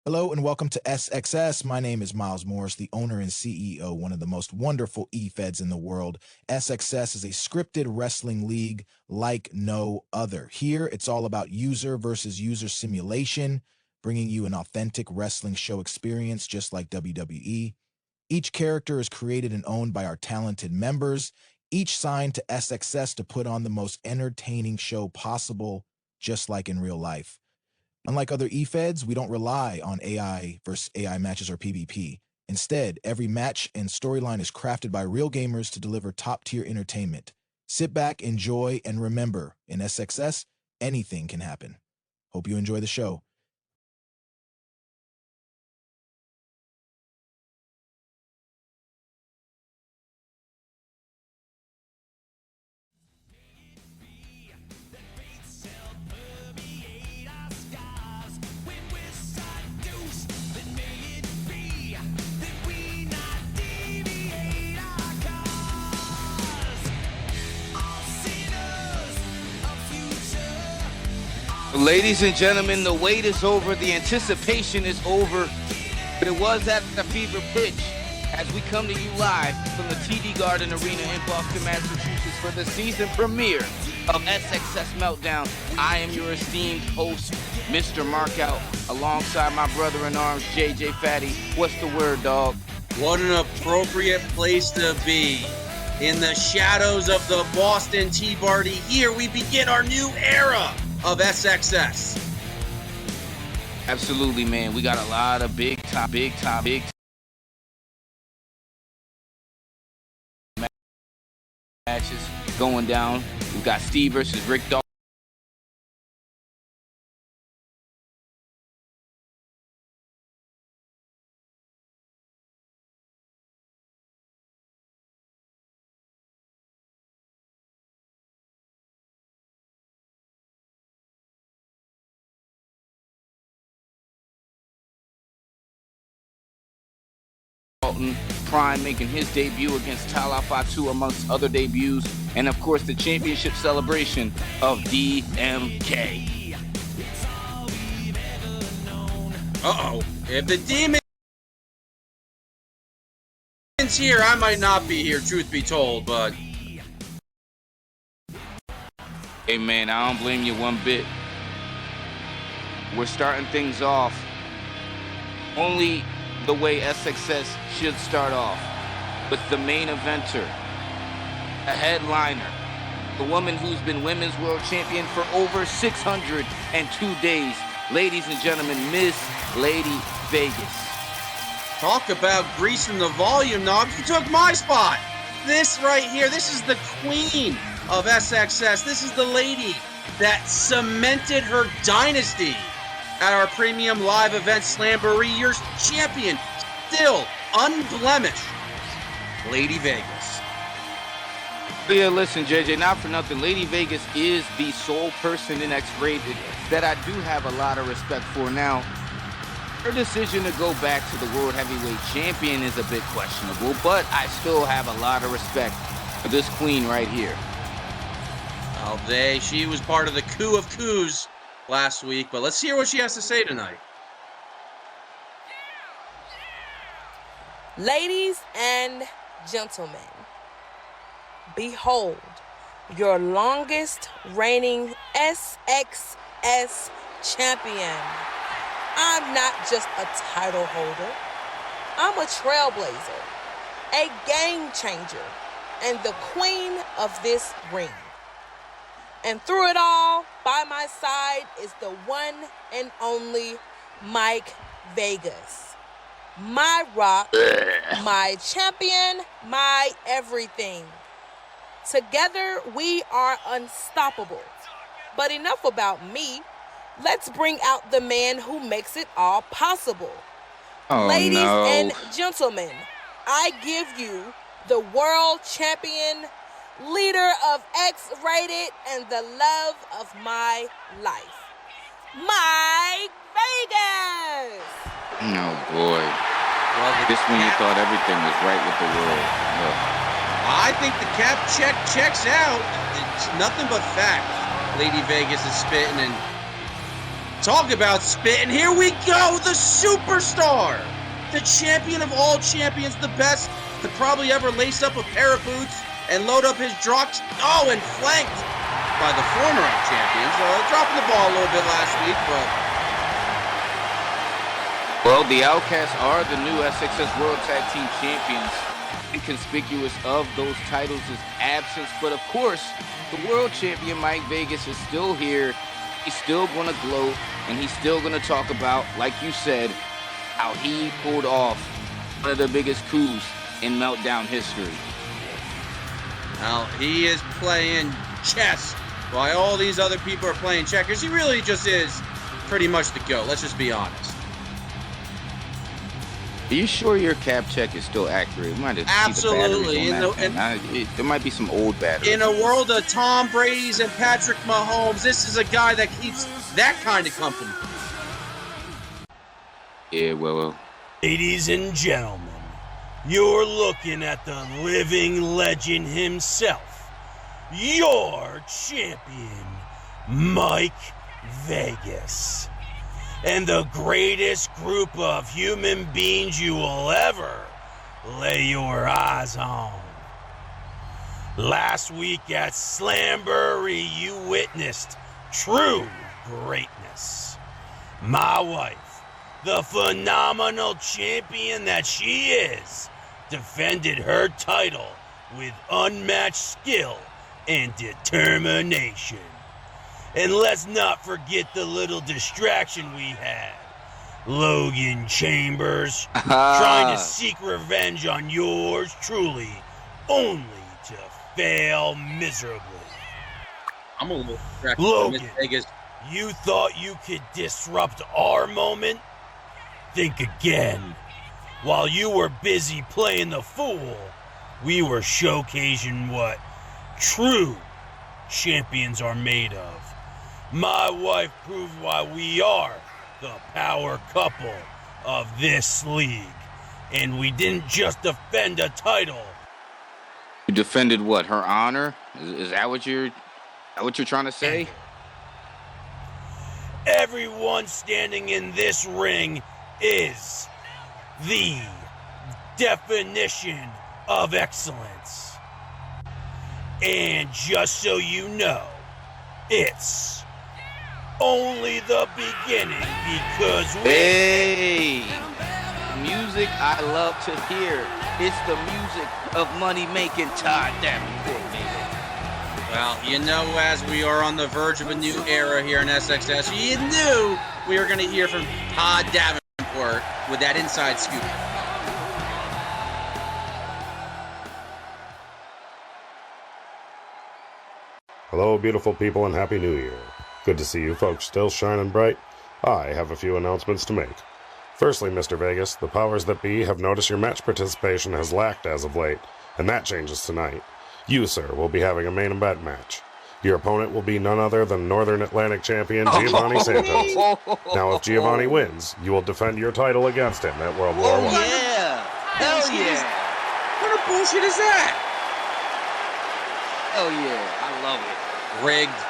Hello and welcome to SXS. My name is Miles Morris, the owner and CEO, one of the most wonderful e-feds in the world. SXS is a scripted wrestling league like no other. Here, it's all about user versus user simulation, bringing you an authentic wrestling show experience just like WWE. Each character is created and owned by our talented members, each signed to SXS to put on the most entertaining show possible, just like in real life. Unlike other e-feds, we don't rely on AI versus AI matches or PvP. Instead, every match and storyline is crafted by real gamers to deliver top-tier entertainment. Sit back, enjoy, and remember, in SXS, anything can happen. Hope you enjoy the show. Ladies and gentlemen, the wait is over, the anticipation is over. But it was at the fever pitch as we come to you live from the TD Garden Arena in Boston, Massachusetts for the season premiere of SXS Meltdown. I am your esteemed host, Mr. Markout, alongside my brother-in-arms, JJ Fatty. What's the word, dog? What an appropriate place to be. In the shadows of the Boston Tea Party, here we begin our new era of SXS. Absolutely, man. We got a lot of big matches going down. We got Steve versus Ric Dalton. Prime making his debut against Tala, Fatu, amongst other debuts, and of course the championship celebration of DMK. If the Demon's here, I might not be here, truth be told, but... Hey man, I don't blame you one bit. We're starting things off only the way SXS should start off, with the main eventer, a headliner, the woman who's been Women's World Champion for over 602 days. Ladies and gentlemen, Miss Lady Vegas. Talk about greasing the volume knob. You took my spot. This right here, this is the queen of SXS. This is the lady that cemented her dynasty at our premium live event Slamboree. Your champion, still unblemished, Lady Vegas. Yeah, listen, JJ, not for nothing, Lady Vegas is the sole person in X-Rated that I do have a lot of respect for. Now, her decision to go back to the World Heavyweight Champion is a bit questionable, but I still have a lot of respect for this queen right here. Well, she was part of the coup of coups last week, but let's hear what she has to say tonight. Ladies and gentlemen, behold your longest reigning SXS champion. I'm not just a title holder. I'm a trailblazer, a game changer, and the queen of this ring. And through it all, by my side is the one and only Mike Vegas. My rock, my champion, my everything. Together, we are unstoppable. But enough about me. Let's bring out the man who makes it all possible. Ladies and gentlemen, I give you the world champion, leader of X-Rated, and the love of my life, Mike Vegas. Oh boy. Well, this when you thought everything was right with the world. Look. I think the cap checks out. It's nothing but fact. Lady Vegas is spitting, and Talk about spit, and here we go, the superstar, the champion of all champions, the best to probably ever lace up a pair of boots and load up his drugs. Oh, and flanked by the former champions. Dropping the ball a little bit last week, but... Well, the Outcasts are the new SXS World Tag Team Champions. Inconspicuous of those titles is absence, but of course, the world champion Mike Vegas is still here. He's still going to gloat, and he's still going to talk about, like you said, how he pulled off one of the biggest coups in Meltdown history. Well, he is playing chess while all these other people are playing checkers. He really just is pretty much the GOAT. Let's just be honest. Are you sure your cap check is still accurate? We might have Absolutely. There might be some old batteries. In a world of Tom Brady's and Patrick Mahomes, this is a guy that keeps that kind of company. Yeah, well. Ladies and gentlemen, you're looking at the living legend himself, your champion, Mike Vegas. And the greatest group of human beings you will ever lay your eyes on. Last week at Slamboree, you witnessed true greatness. My wife, the phenomenal champion that she is, defended her title with unmatched skill and determination. And let's not forget the little distraction we had. Logan Chambers trying to seek revenge on yours truly, only to fail miserably. I'm a little distracted. Logan, you thought you could disrupt our moment? Think again. While you were busy playing the fool, we were showcasing what true champions are made of. My wife proved why we are the power couple of this league. And we didn't just defend a title. You defended what? Her honor? Is that what you're trying to say? Everyone standing in this ring is the definition of excellence. And just so you know, it's only the beginning because we... Hey! Music I love to hear. It's the music of money-making Todd Davenport, baby. Well, you know, as we are on the verge of a new era here in SXS, you knew we were going to hear from Todd Davenport with that inside scoop. Hello, beautiful people, and Happy New Year. Good to see you folks still shining bright. I have a few announcements to make. Firstly, Mr. Vegas, the powers that be have noticed your match participation has lacked as of late, and that changes tonight. You, sir, will be having a main event match. Your opponent will be none other than Northern Atlantic champion Giovanni Santos. Now, if Giovanni wins, you will defend your title against him at World War I. Yeah! Hell yeah! What kind of bullshit is that? Hell yeah! I love it. Rigged.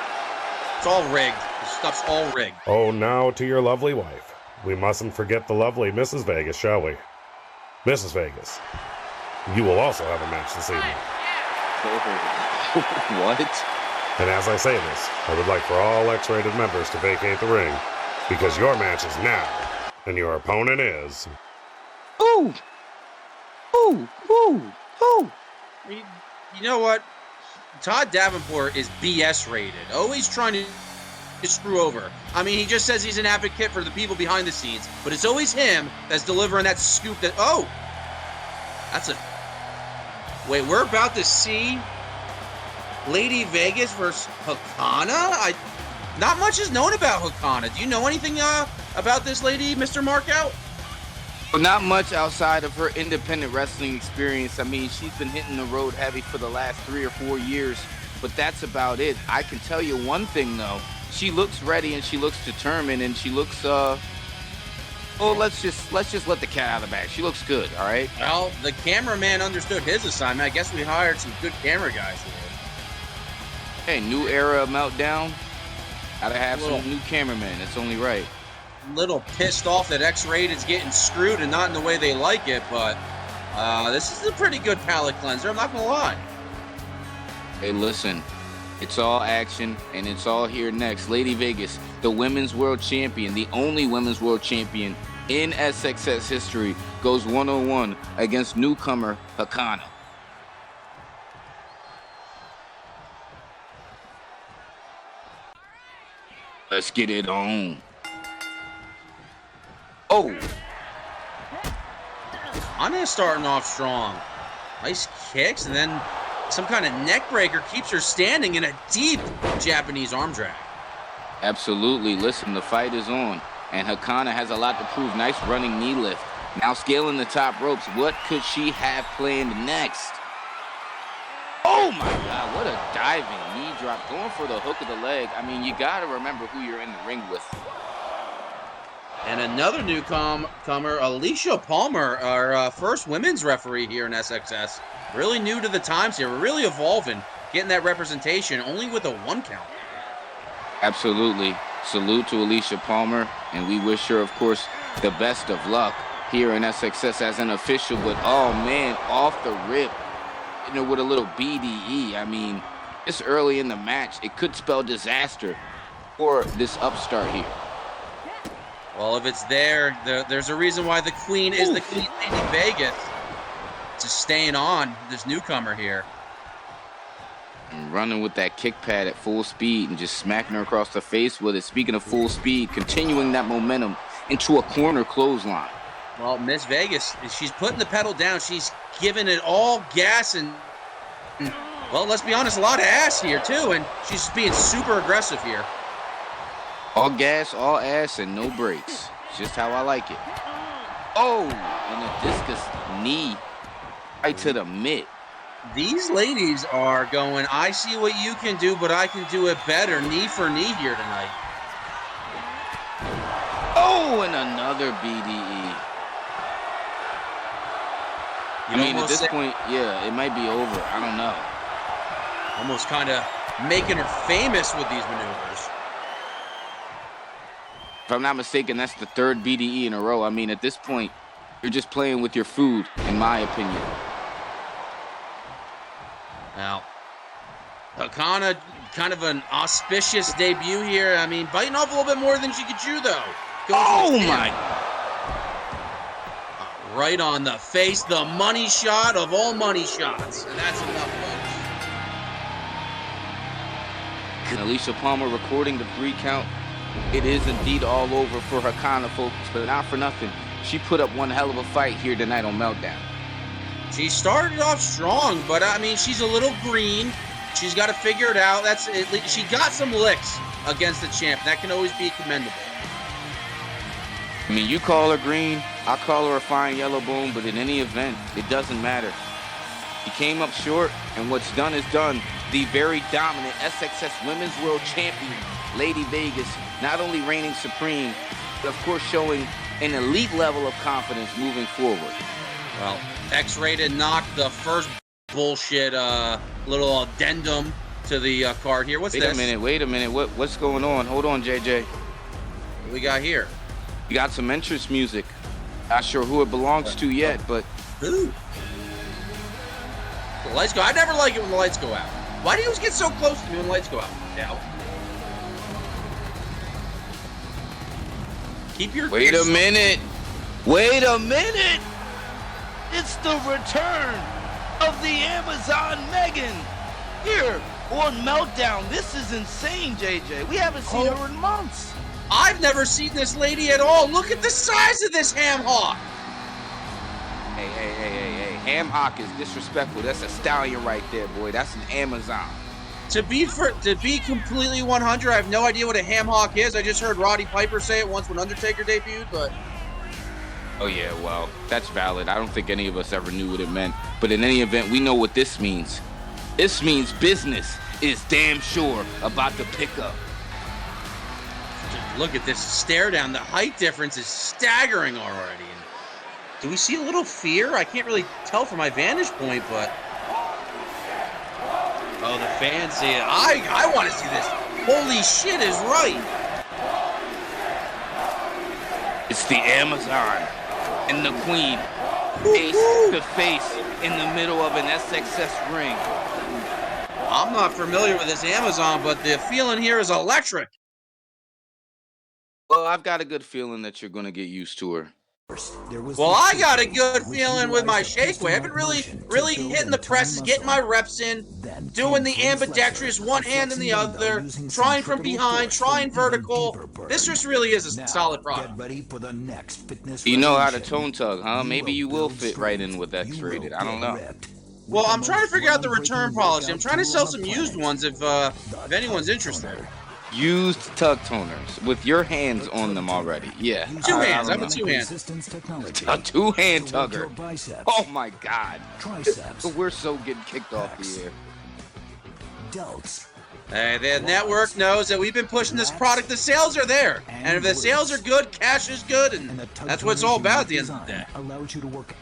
It's all rigged. This stuff's all rigged. Oh, now to your lovely wife. We mustn't forget the lovely Mrs. Vegas, shall we? Mrs. Vegas, you will also have a match this evening. What? And as I say this, I would like for all X-rated members to vacate the ring, because your match is now, and your opponent is... Ooh! Ooh! Ooh! Ooh! You know what? Todd Davenport is BS rated. Always trying to screw over. I mean, he just says he's an advocate for the people behind the scenes, but it's always him that's delivering that scoop that... Oh! That's a... Wait, we're about to see Lady Vegas versus Hakana? Not much is known about Hakana. Do you know anything about this lady, Mr. Markout? Well, not much outside of her independent wrestling experience. I mean, she's been hitting the road heavy for the last 3 or 4 years, but that's about it. I can tell you one thing, though. She looks ready and she looks determined and she looks, well, let's just let the cat out of the bag. She looks good, all right? Well, the cameraman understood his assignment. I guess we hired some good camera guys here. Hey, new era of Meltdown. Gotta have some new cameramen. It's only right. Little pissed off that X-Rated's getting screwed and not in the way they like it, but this is a pretty good palate cleanser. I'm not gonna lie. Hey, listen. It's all action, and it's all here next. Lady Vegas, the women's world champion, the only women's world champion in SXS history, goes one-on-one against newcomer Hakana. Let's get it on. Oh! Hana's starting off strong. Nice kicks, and then some kind of neck breaker keeps her standing in a deep Japanese arm drag. Absolutely. Listen, the fight is on, and Hakana has a lot to prove. Nice running knee lift. Now scaling the top ropes. What could she have planned next? Oh my God, what a diving knee drop. Going for the hook of the leg. I mean, you got to remember who you're in the ring with. And another newcomer, Alicia Palmer, our first women's referee here in SXS. Really new to the times here. We're really evolving, getting that representation, only with a 1 count. Absolutely. Salute to Alicia Palmer, and we wish her, of course, the best of luck here in SXS as an official. But, oh, man, off the rip, with a little BDE. I mean, this early in the match, it could spell disaster for this upstart here. Well, if it's there's a reason why the queen is the queen, Lady Vegas. Just staying on this newcomer here. And running with that kick pad at full speed and just smacking her across the face with it. Speaking of full speed, continuing that momentum into a corner clothesline. Well, Miss Vegas, she's putting the pedal down. She's giving it all gas and, well, let's be honest, a lot of ass here too. And she's being super aggressive here. All gas, all ass, and no brakes. Just how I like it. Oh, and a discus knee right to the mitt. These ladies are going, I see what you can do, but I can do it better. Knee for knee here tonight. Oh, and another BDE. I mean, at this point, yeah, it might be over. I don't know. Almost kind of making her famous with these maneuvers. If I'm not mistaken, that's the 3rd BDE in a row. I mean, at this point, you're just playing with your food, in my opinion. Now, Hakana, kind of an auspicious debut here. I mean, biting off a little bit more than she could chew, though. Oh, my. Right on the face, the money shot of all money shots. And that's enough, folks. And Alicia Palmer recording the 3 count. It is indeed all over for Hakana, folks, but not for nothing. She put up one hell of a fight here tonight on Meltdown. She started off strong, but I mean, she's a little green. She's got to figure it out. She got some licks against the champ. That can always be commendable. I mean, you call her green, I call her a fine yellow bone, but in any event, it doesn't matter. She came up short, and what's done is done. The very dominant SXS Women's World Champion, Lady Vegas, not only reigning supreme, but of course showing an elite level of confidence moving forward. Well, X-Rated knocked the first bullshit little addendum to the card here. Wait a minute. What's going on? Hold on, JJ. What we got here? You got some entrance music. Not sure who it belongs to yet, but... Who? The lights go. I never like it when the lights go out. Why do you always get so close to me when the lights go out? Yeah. Keep your... Wait a minute. It's the return of the Amazon Megan here on Meltdown. This is insane, JJ. We haven't seen her in months. I've never seen this lady at all. Look at the size of this ham hock. Hey. Ham hock is disrespectful. That's a stallion right there, boy. That's an Amazon. To be completely 100, I have no idea what a ham hock is. I just heard Roddy Piper say it once when Undertaker debuted, but... Oh, yeah, well, that's valid. I don't think any of us ever knew what it meant. But in any event, we know what this means. This means business is damn sure about to pick up. Look at this stare down. The height difference is staggering already. Do we see a little fear? I can't really tell from my vantage point, but... Oh, the fans see it. I want to see this. Holy shit is right. It's the Amazon and the Queen, face to face in the middle of an SXS ring. I'm not familiar with this Amazon, but the feeling here is electric. Well, I've got a good feeling that you're going to get used to her. Well, I got a good feeling with my shake weight. I've been really hitting the presses, getting my reps in, doing the ambidextrous, one hand in the other, trying from behind, trying vertical. This just really is a solid product. You know how to tone tug, huh? Maybe you will fit right in with X-rated. I don't know. Well, I'm trying to figure out the return policy. I'm trying to sell some used ones if anyone's interested. Used tug toners with your hands on them already. Yeah. Two hands. I have a two hand. A two-hand tugger. Oh my God. We're so getting kicked off the air. Hey, the network knows that we've been pushing this product. The sales are there. And if the sales are good, cash is good, and that's what it's all about at the end of the day.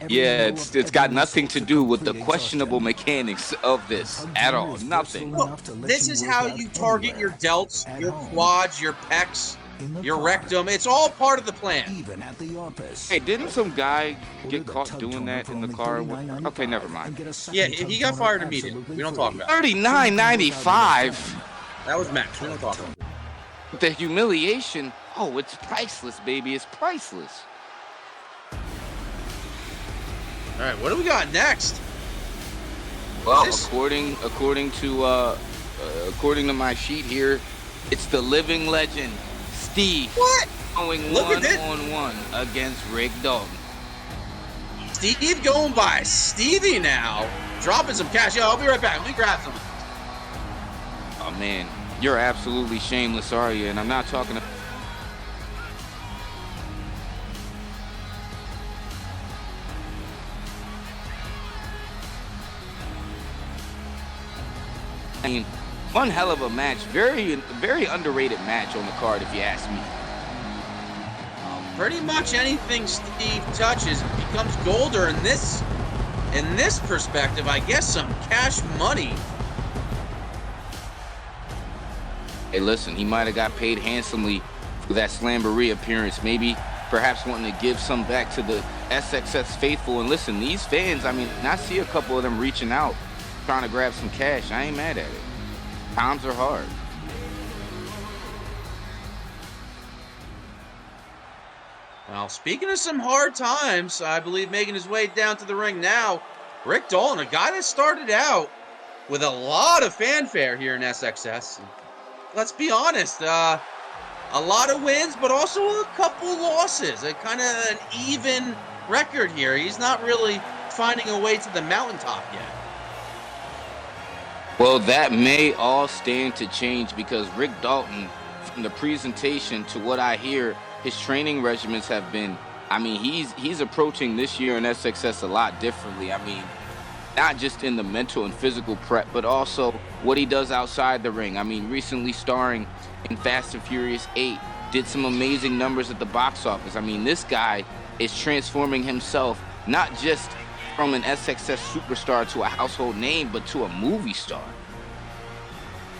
Yeah, it's got nothing to do with the questionable mechanics of this at all. Nothing. Well, this is how you target your delts, your quads, your pecs, your rectum. It's all part of the plan. Hey, didn't some guy get caught doing that in the car? Okay, never mind. Yeah, he got fired immediately. We don't talk about it. $39.95. That was Max. We don't talk about it. The humiliation. Oh, it's priceless, baby. It's priceless. All right, what do we got next? Well, according to my sheet here, it's the living legend, Steve. What? Going one-on-one against Ric Dalton. Steve going by Stevie now. Dropping some cash. Yo, I'll be right back. Let me grab some. Oh, man. You're absolutely shameless, are you? And I'm not talking to... I mean, one hell of a match. Very underrated match on the card, if you ask me. Pretty much anything Steve touches becomes gold, or in this perspective, I guess some cash money. Hey, listen, he might have got paid handsomely for that Slamboree appearance. Maybe, perhaps wanting to give some back to the SXS faithful. And listen, these fans, I mean, I see a couple of them reaching out, trying to grab some cash. I ain't mad at it. Times are hard. Well, speaking of some hard times, I believe making his way down to the ring now, Ric Dalton, a guy that started out with a lot of fanfare here in SXS. Let's be honest, a lot of wins, but also a couple losses. A kind of an even record here. He's not really finding a way to the mountaintop yet. Well, that may all stand to change because Ric Dalton, from the presentation to what I hear, his training regimens have been, I mean, he's approaching this year in SXS a lot differently. I mean, not just in the mental and physical prep, but also what he does outside the ring. I mean, recently starring in Fast and Furious 8, did some amazing numbers at the box office. I mean, this guy is transforming himself, not just from an SXS superstar to a household name, but to a movie star.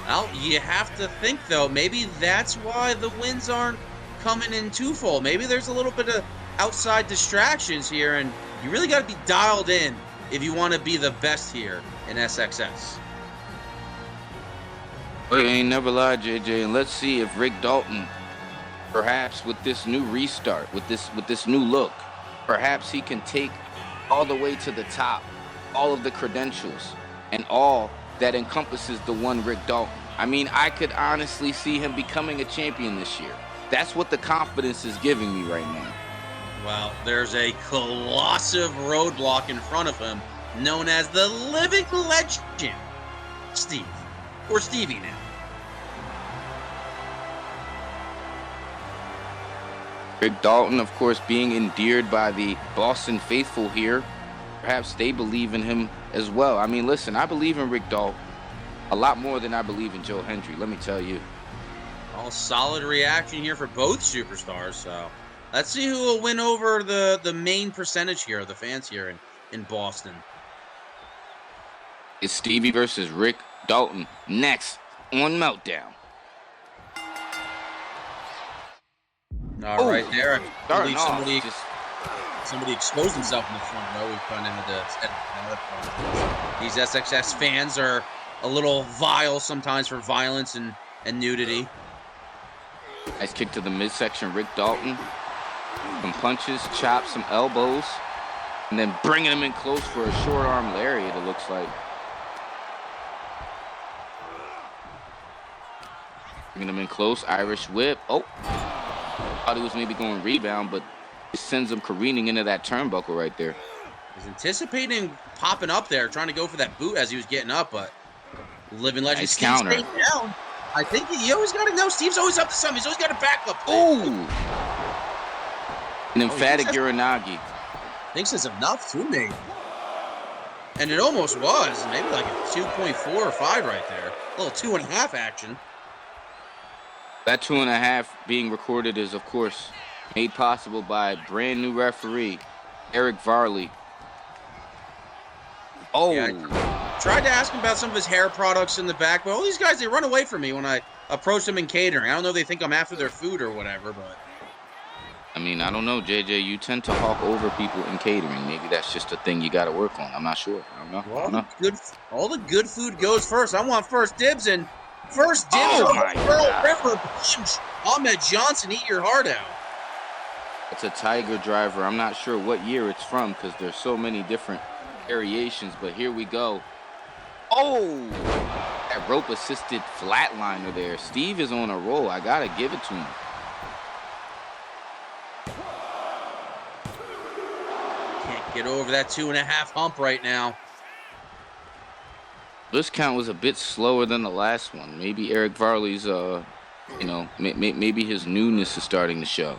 Well, you have to think, though, maybe that's why the wins aren't coming in twofold. Maybe there's a little bit of outside distractions here, and you really got to be dialed in if you want to be the best here in SXS. Well, you ain't never lied, JJ, and let's see if Ric Dalton, perhaps with this new restart, with this new look, perhaps he can take all the way to the top, all of the credentials, and all that encompasses the one Ric Dalton. I mean, I could honestly see him becoming a champion this year. That's what the confidence is giving me right now. Well, there's a colossal roadblock in front of him, known as the living legend, Steve, or Stevie now. Ric Dalton, of course, being endeared by the Boston faithful here, perhaps they believe in him as well. I mean, listen, I believe in Ric Dalton a lot more than I believe in Joe Hendry, let me tell you. All solid reaction here for both superstars, so let's see who will win over the main percentage here of the fans here in Boston. It's Stevie versus Ric Dalton next on Meltdown. Right there. I Starting believe off, somebody exposed himself in the front row. We kind of had to. These SXS fans are a little vile sometimes for violence and nudity. Nice kick to the midsection, Ric Dalton. Some punches, chops, some elbows, and then bringing him in close for a short arm lariat, it looks like. Bringing him in close, Irish whip. Oh, thought he was maybe going rebound, but it sends him careening into that turnbuckle right there. He's anticipating popping up there, trying to go for that boot as he was getting up, but Living Legend Nice Steve counter. stayed down. I think you always got to know Steve's always up to something. He's always got a backup. Ooh! An emphatic Uranagi. Thinks it's enough to me. And it almost was. Maybe like a 2.4 or 5 right there. A little 2.5 action. That 2.5 being recorded is, of course, made possible by brand new referee, Eric Varley. Oh! Yeah, I tried to ask him about some of his hair products in the back, but all these guys, they run away from me when I approach them in catering. I don't know if they think I'm after their food or whatever, but... I mean, I don't know, JJ. You tend to hawk over people in catering. Maybe that's just a thing you got to work on. I'm not sure. I don't know. Well, all the good food goes first. I want first dibs, and first dibs on the Pearl River. Ahmed Johnson, eat your heart out. It's a Tiger driver. I'm not sure what year it's from because there's so many different variations, but here we go. Oh! That rope-assisted flatliner there. Steve is on a roll. I got to give it to him. Get over that 2.5 hump right now. This count was a bit slower than the last one. Maybe Eric Varley's, maybe his newness is starting to show,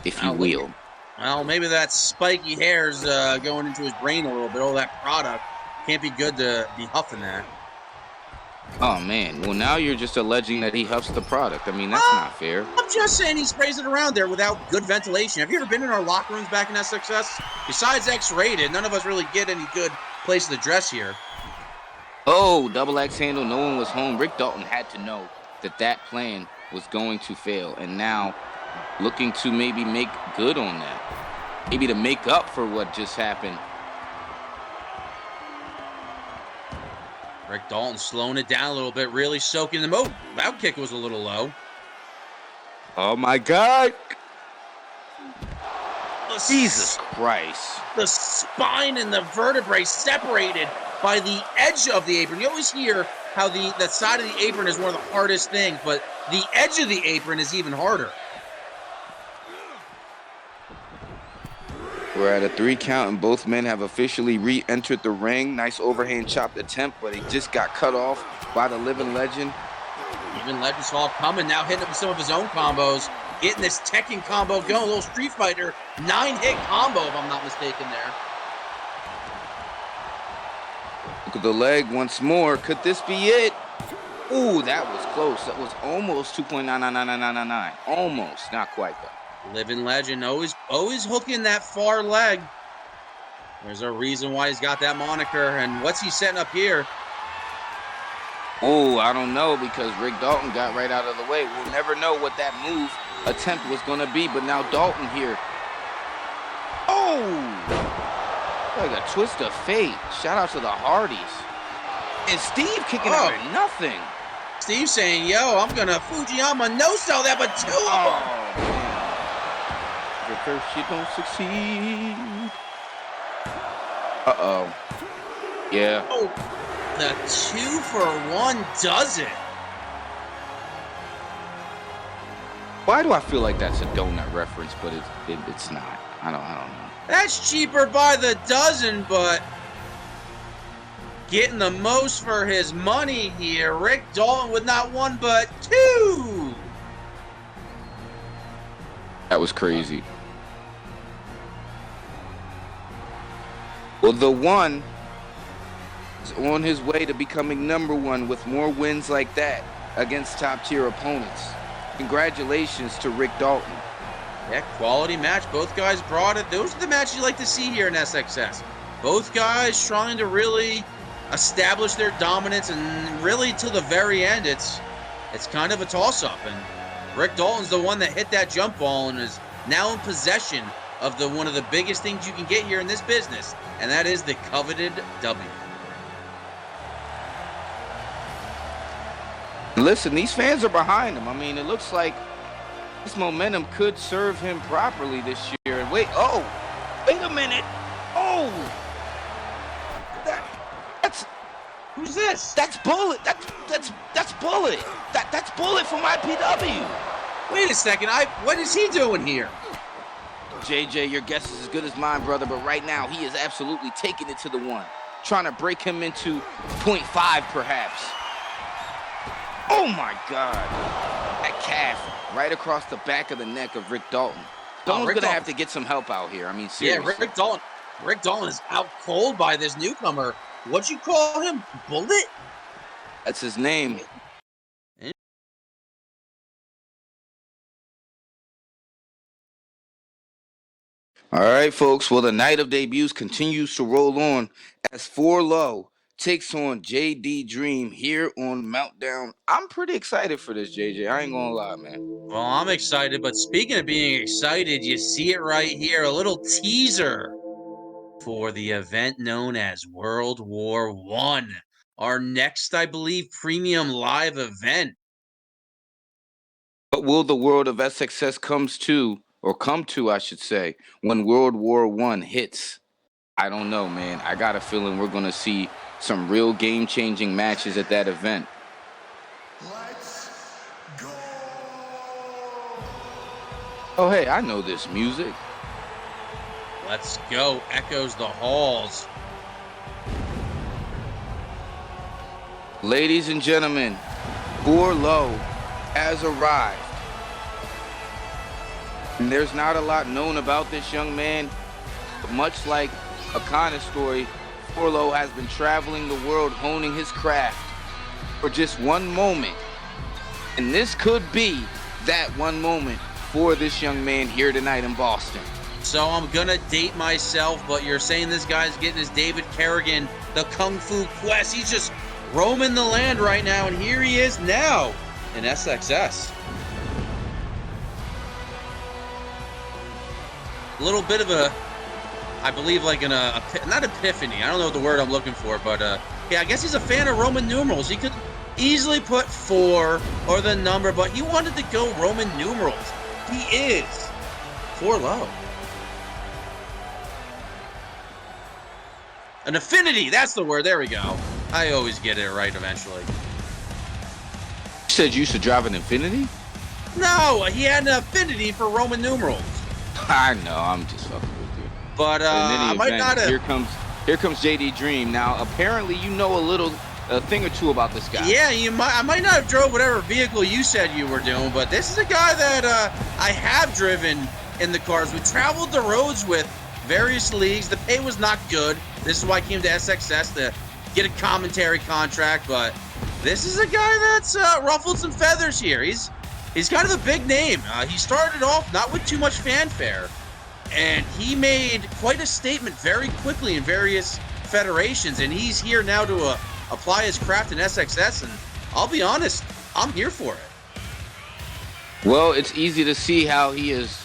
if you will. Well, maybe that spiky hair's going into his brain a little bit. All that product can't be good to be huffing that. Oh, man. Well, now you're just alleging that he huffs the product. I mean, that's not fair. I'm just saying he sprays it around there without good ventilation. Have you ever been in our locker rooms back in SXS? Besides X-rated, none of us really get any good place to dress here. Oh, double axe handle. No one was home. Ric Dalton had to know that that plan was going to fail. And now looking to maybe make good on that. Maybe to make up for what just happened. Ric Dalton slowing it down a little bit, really soaking them. Oh, that kick was a little low. Oh, my God. Jesus Christ. The spine and the vertebrae separated by the edge of the apron. You always hear how the side of the apron is one of the hardest things, but the edge of the apron is even harder. We're at a 3 count, and both men have officially re-entered the ring. Nice overhand chopped attempt, but he just got cut off by the Living Legend. Living Legend saw it coming, now hitting him with some of his own combos. Getting this Tekken combo going, a little Street Fighter 9-hit combo, if I'm not mistaken there. Look at the leg once more. Could this be it? Ooh, that was close. That was almost 2.99999. Almost, not quite though. Living Legend always hooking that far leg. There's a reason why he's got that moniker. And what's he setting up here? Oh, I don't know, because Ric Dalton got right out of the way. We'll never know what that move attempt was going to be, but now Dalton here. Oh! Like a twist of fate. Shout out to the Hardys. And Steve kicking out of nothing. Steve saying, yo, I'm going to Fujiyama no-sell that, but 2 of them. At first you don't succeed. Uh-oh. Yeah. Oh, the 2-for-1 does it. Why do I feel like that's a donut reference, but it's not? I don't know. That's cheaper by the dozen, but getting the most for his money here. Ric Dalton with not 1 but 2. That was crazy. Well, the 1 is on his way to becoming #1 with more wins like that against top-tier opponents. Congratulations to Ric Dalton. Yeah, quality match. Both guys brought it. Those are the matches you like to see here in SXS. Both guys trying to really establish their dominance, and really till the very end, it's kind of a toss-up. And Ric Dalton's the one that hit that jump ball and is now in possession of one of the biggest things you can get here in this business, and that is the coveted W. Listen, these fans are behind him. I mean, it looks like this momentum could serve him properly this year. And wait a minute. Oh, that's who's this? That's Bullet. That's Bullet. That's Bullet from IPW. Wait a second. What is he doing here? JJ, your guess is as good as mine, brother. But right now, he is absolutely taking it to the one, trying to break him into 0.5, perhaps. Oh my God! That calf right across the back of the neck of Ric Dalton. Dalton's gonna have to get some help out here. I mean, seriously. Yeah, Ric Dalton is out cold by this newcomer. What'd you call him? Bullet? That's his name. All right, folks. Well, the night of debuts continues to roll on as IVLow takes on JD Dream here on Meltdown. I'm pretty excited for this, JJ. I ain't gonna lie, man. Well, I'm excited, but speaking of being excited, you see it right here, a little teaser for the event known as World War I. Our next, I believe, premium live event. What will the world of SXS come to, I should say, when World War I hits? I don't know, man. I got a feeling we're going to see some real game-changing matches at that event. Let's go! Oh, hey, I know this music. Let's go. Echoes the halls. Ladies and gentlemen, IVLow has arrived. And there's not a lot known about this young man, but much like Hakana's story, IVLow has been traveling the world honing his craft for just one moment. And this could be that one moment for this young man here tonight in Boston. So I'm going to date myself, but you're saying this guy's getting his David Kerrigan, the Kung Fu Quest. He's just roaming the land right now, and here he is now in SXS. A little bit of a, I believe, like not epiphany. I don't know what the word I'm looking for, but yeah, I guess he's a fan of Roman numerals. He could easily put 4 or the number, but he wanted to go Roman numerals. He is IVLow. An affinity, that's the word. There we go. I always get it right eventually. You said you should drive an Infinity? No, he had an affinity for Roman numerals. I know, I'm just fucking with you. But I might not have. Here comes JD Dream. Now, apparently, you know a thing or two about this guy. Yeah, I might not have drove whatever vehicle you said you were doing, but this is a guy that I have driven in the cars. We traveled the roads with various leagues. The pay was not good. This is why I came to SXS to get a commentary contract, but this is a guy that's ruffled some feathers here. He's kind of a big name. He started off not with too much fanfare, and he made quite a statement very quickly in various federations, and he's here now to apply his craft in SXS, and I'll be honest, I'm here for it. Well, it's easy to see how he has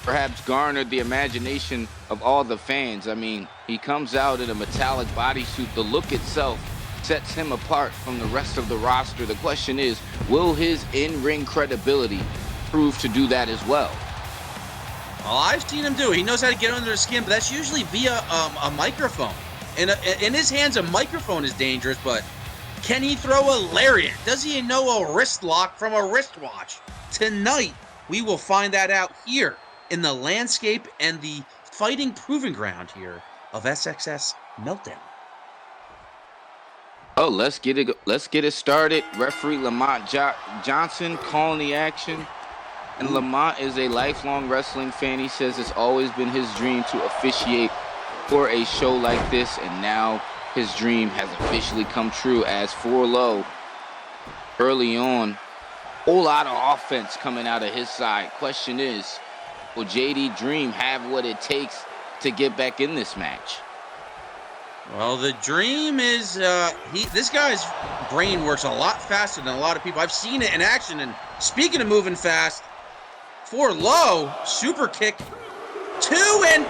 perhaps garnered the imagination of all the fans. I mean, he comes out in a metallic bodysuit. The look itself sets him apart from the rest of the roster. The question is, will his in-ring credibility prove to do that as well? Well, I've seen him do it. He knows how to get under the skin, but that's usually via a microphone. In his hands, a microphone is dangerous, but can he throw a lariat? Does he know a wrist lock from a wristwatch? Tonight, we will find that out here in the landscape and the fighting proving ground here of SXS Meltdown. Oh, let's get it started. Referee Lamont Johnson calling the action. And Lamont is a lifelong wrestling fan. He says it's always been his dream to officiate for a show like this, and now his dream has officially come true as IVLow early on. Whole lot of offense coming out of his side. Question is, will JD Dream have what it takes to get back in this match? Well, the dream is this guy's brain works a lot faster than a lot of people. I've seen it in action. And speaking of moving fast, for low, super kick, 2 and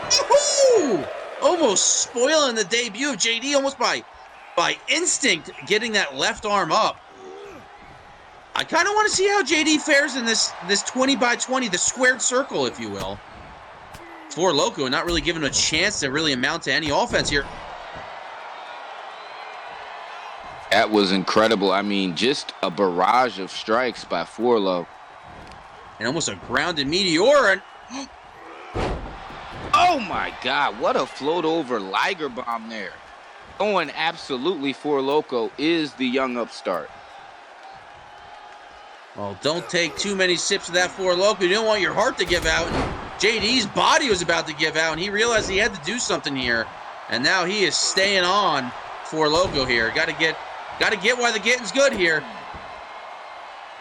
woohoo! Almost spoiling the debut of JD, almost by instinct, getting that left arm up. I kind of want to see how JD fares in this 20 by 20, the squared circle, if you will. For Loco, not really giving him a chance to really amount to any offense here. That was incredible. I mean, just a barrage of strikes by Forlow. And almost a grounded meteor. And oh my God, what a float over Liger bomb there. Going absolutely for Loco is the young upstart. Well, don't take too many sips of that for Loco. You don't want your heart to give out. And JD's body was about to give out, and he realized he had to do something here. And now he is staying on for Loco here. Got to get while the getting's good here.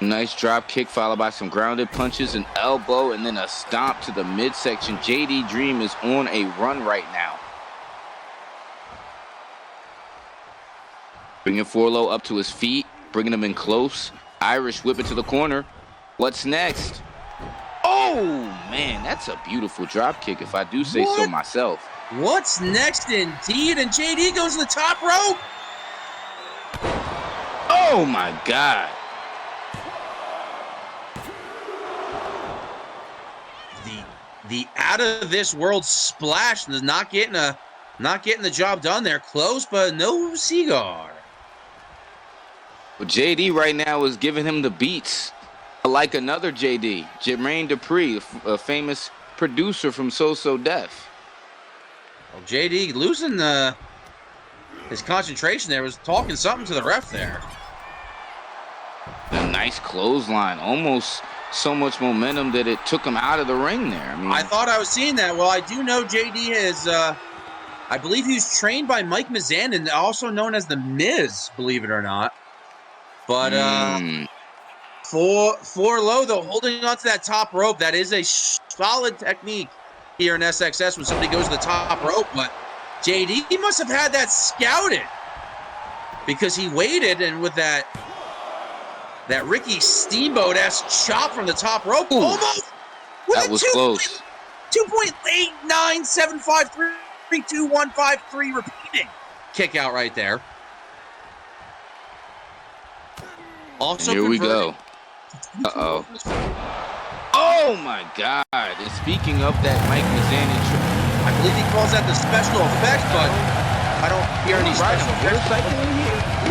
Nice drop kick followed by some grounded punches, an elbow, and then a stomp to the midsection. JD Dream is on a run right now. Bringing Forlow up to his feet, bringing him in close. Irish whip it to the corner. What's next? Oh, man, that's a beautiful drop kick, if I do say so myself. What's next indeed? And JD goes to the top rope. Oh, my God. The out of this world splash is not getting the job done there. Close, but no cigar. Well, JD right now is giving him the beats. Like another JD, Jermaine Dupri, a famous producer from So Def. Well, JD losing his concentration there, was talking something to the ref there. A nice clothesline, almost so much momentum that it took him out of the ring there. I thought I was seeing that. Well, I do know JD is, I believe he was trained by Mike Mizanin, also known as The Miz, believe it or not. But for low, though, holding onto that top rope, that is a solid technique here in SXS when somebody goes to the top rope. But JD, he must have had that scouted because he waited, and with that Ricky Steamboat-esque chop from the top rope, ooh, almost that was close. 2.897532153 repeating kick out right there. Also, here we go. Uh-oh. Oh, my God. And speaking of that Mike Mizanin, I believe he calls that the special effects, but I don't hear any special effects.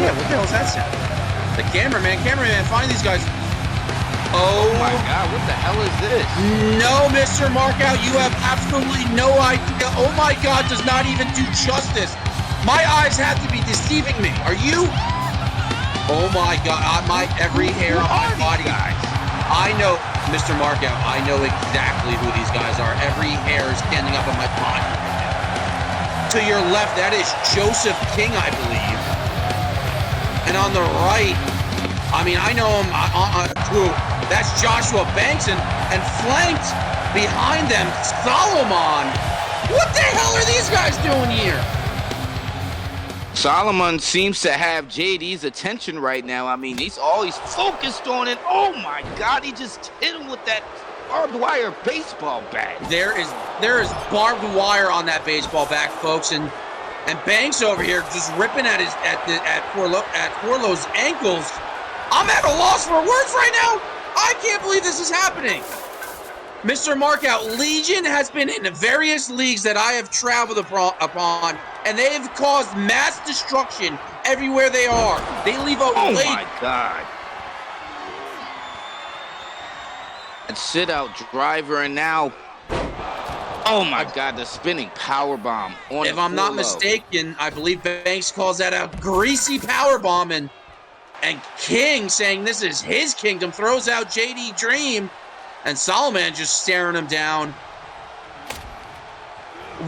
Yeah, what the hell is that sound? The cameraman, find these guys. Oh, my God. What the hell is this? No, Mr. Markout, you have absolutely no idea. Oh, my God, does not even do justice. My eyes have to be deceiving me. Are you? Oh my God, every hair on my body. I know, Mr. Markout, I know exactly who these guys are. Every hair is standing up on my body. To your left, that is Joseph King, I believe. And on the right, I mean, I know him, that's Joshua Banks, and flanked behind them, Solomon. What the hell are these guys doing here? Solomon seems to have JD's attention right now. I mean, he's focused on it. Oh my God, he just hit him with that barbed wire baseball bat. There is barbed wire on that baseball bat, folks, and Banks over here just ripping at Forlow's ankles. I'm at a loss for words right now. I can't believe this is happening. Mr. Markout, Legion has been in various leagues that I have traveled upon, and they have caused mass destruction everywhere they are. They leave a Oh my God. And sit out driver, and now, oh my God, the spinning power bomb on. If I'm not mistaken, I believe Banks calls that a greasy power bomb, and King, saying this is his kingdom, throws out JD Dream. And Solomon just staring him down.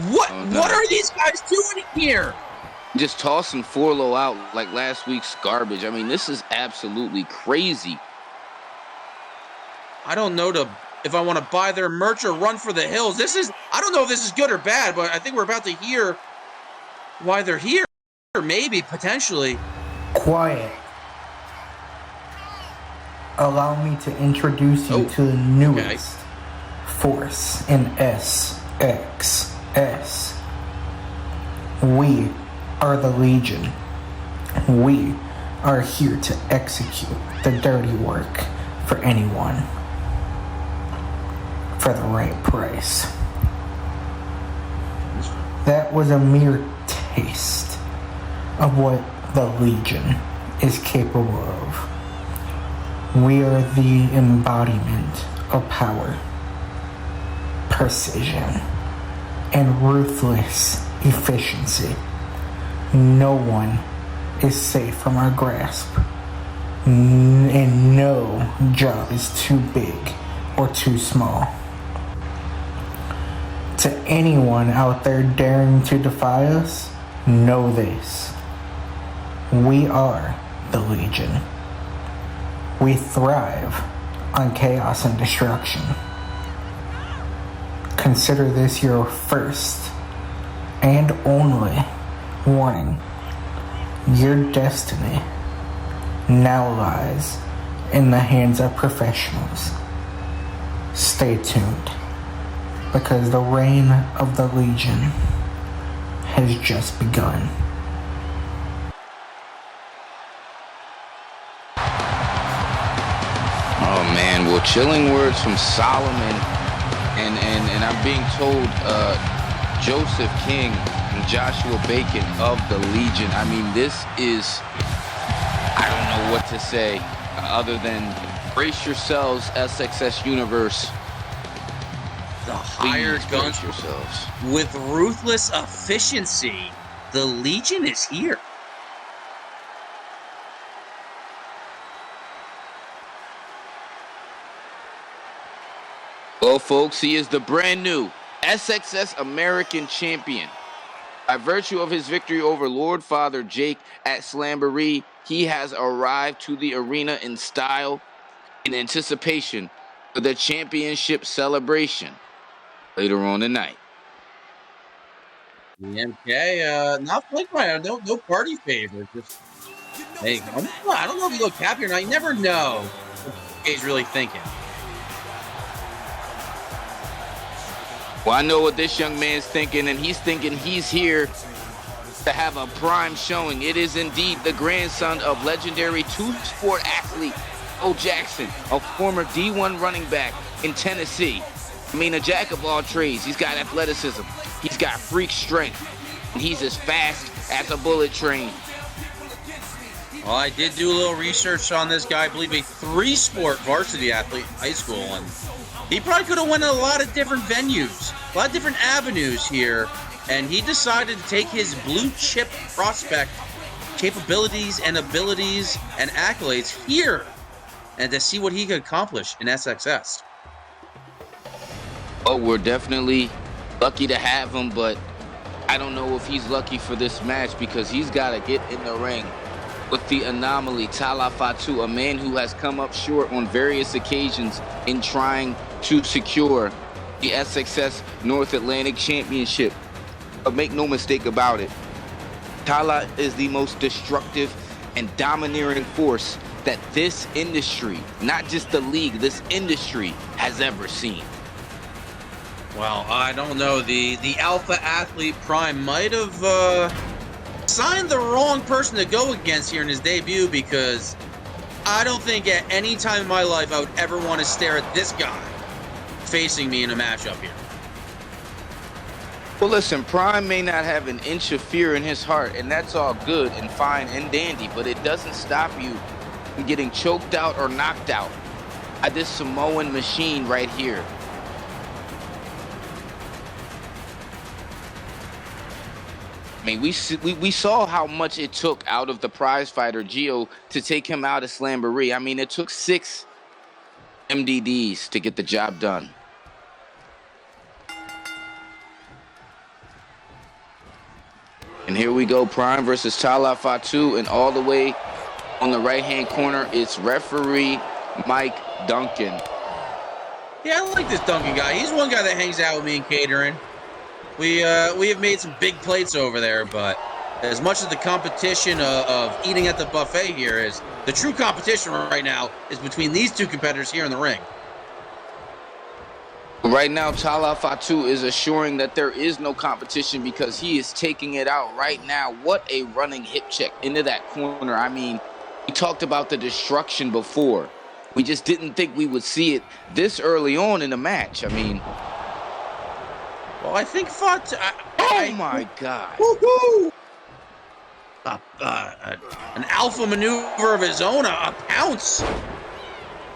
What are these guys doing here? Just tossing Forlow out like last week's garbage. I mean, this is absolutely crazy. I don't know if I want to buy their merch or run for the hills. I don't know if this is good or bad, but I think we're about to hear why they're here. Or maybe, potentially. Quiet. Allow me to introduce you to the newest force in SXS. We are the Legion. We are here to execute the dirty work for anyone for the right price. That was a mere taste of what the Legion is capable of. We are the embodiment of power, precision, and ruthless efficiency. No one is safe from our grasp, and no job is too big or too small. To anyone out there daring to defy us, know this. We are the Legion. We thrive on chaos and destruction. Consider this your first and only warning. Your destiny now lies in the hands of professionals. Stay tuned, because the reign of the Legion has just begun. Oh man, well, chilling words from Solomon, and I'm being told Joseph King and Joshua Bacon of the Legion. I mean, this is, I don't know what to say other than brace yourselves, SXS Universe. The hired guns yourselves. With ruthless efficiency, the Legion is here. Well, folks, he is the brand new SXS American Champion. By virtue of his victory over Lord Father Jake at Slamboree, he has arrived to the arena in style, in anticipation for the championship celebration later on tonight. DMK, not flanked by no party favor. Just, hey, I don't know if you look happy or not. You never know what he's really thinking. Well, I know what this young man's thinking, and he's thinking he's here to have a prime showing. It is indeed the grandson of legendary two-sport athlete Bo Jackson, a former D1 running back in Tennessee. I mean, a jack of all trades. He's got athleticism. He's got freak strength. And he's as fast as a bullet train. Well, I did do a little research on this guy. I believe a three-sport varsity athlete in high school, and he probably could have went to a lot of different venues, a lot of different avenues here, and he decided to take his blue chip prospect capabilities and abilities and accolades here and to see what he could accomplish in SXS. Oh, we're definitely lucky to have him, but I don't know if he's lucky for this match because he's got to get in the ring with the anomaly, Tala Fatu, a man who has come up short on various occasions in trying to secure the SXS North Atlantic Championship. But make no mistake about it, Tala is the most destructive and domineering force that this industry, not just the league, this industry has ever seen. Well, I don't know. The Alpha Athlete Prime might have signed the wrong person to go against here in his debut, because I don't think at any time in my life I would ever want to stare at this guy facing me in a matchup here. Well, listen, Prime may not have an inch of fear in his heart, and that's all good and fine and dandy, but it doesn't stop you from getting choked out or knocked out by this Samoan machine right here. I mean, we saw how much it took out of the prize fighter, Geeno, to take him out of Slamboree. I mean, it took 6 MDDs to get the job done. And here we go, Prime versus Tala Fatu, and all the way on the right-hand corner, it's referee Mike Duncan. Yeah, I like this Duncan guy. He's one guy that hangs out with me in catering. We have made some big plates over there, but as much as the competition of eating at the buffet here is, the true competition right now is between these two competitors here in the ring. Right now, Tala Fatu is assuring that there is no competition because he is taking it out right now. What a running hip check into that corner. I mean, we talked about the destruction before. We just didn't think we would see it this early on in the match. I mean... Well, I think Fatu... Oh, my God. Woo-hoo! An alpha maneuver of his own, a pounce.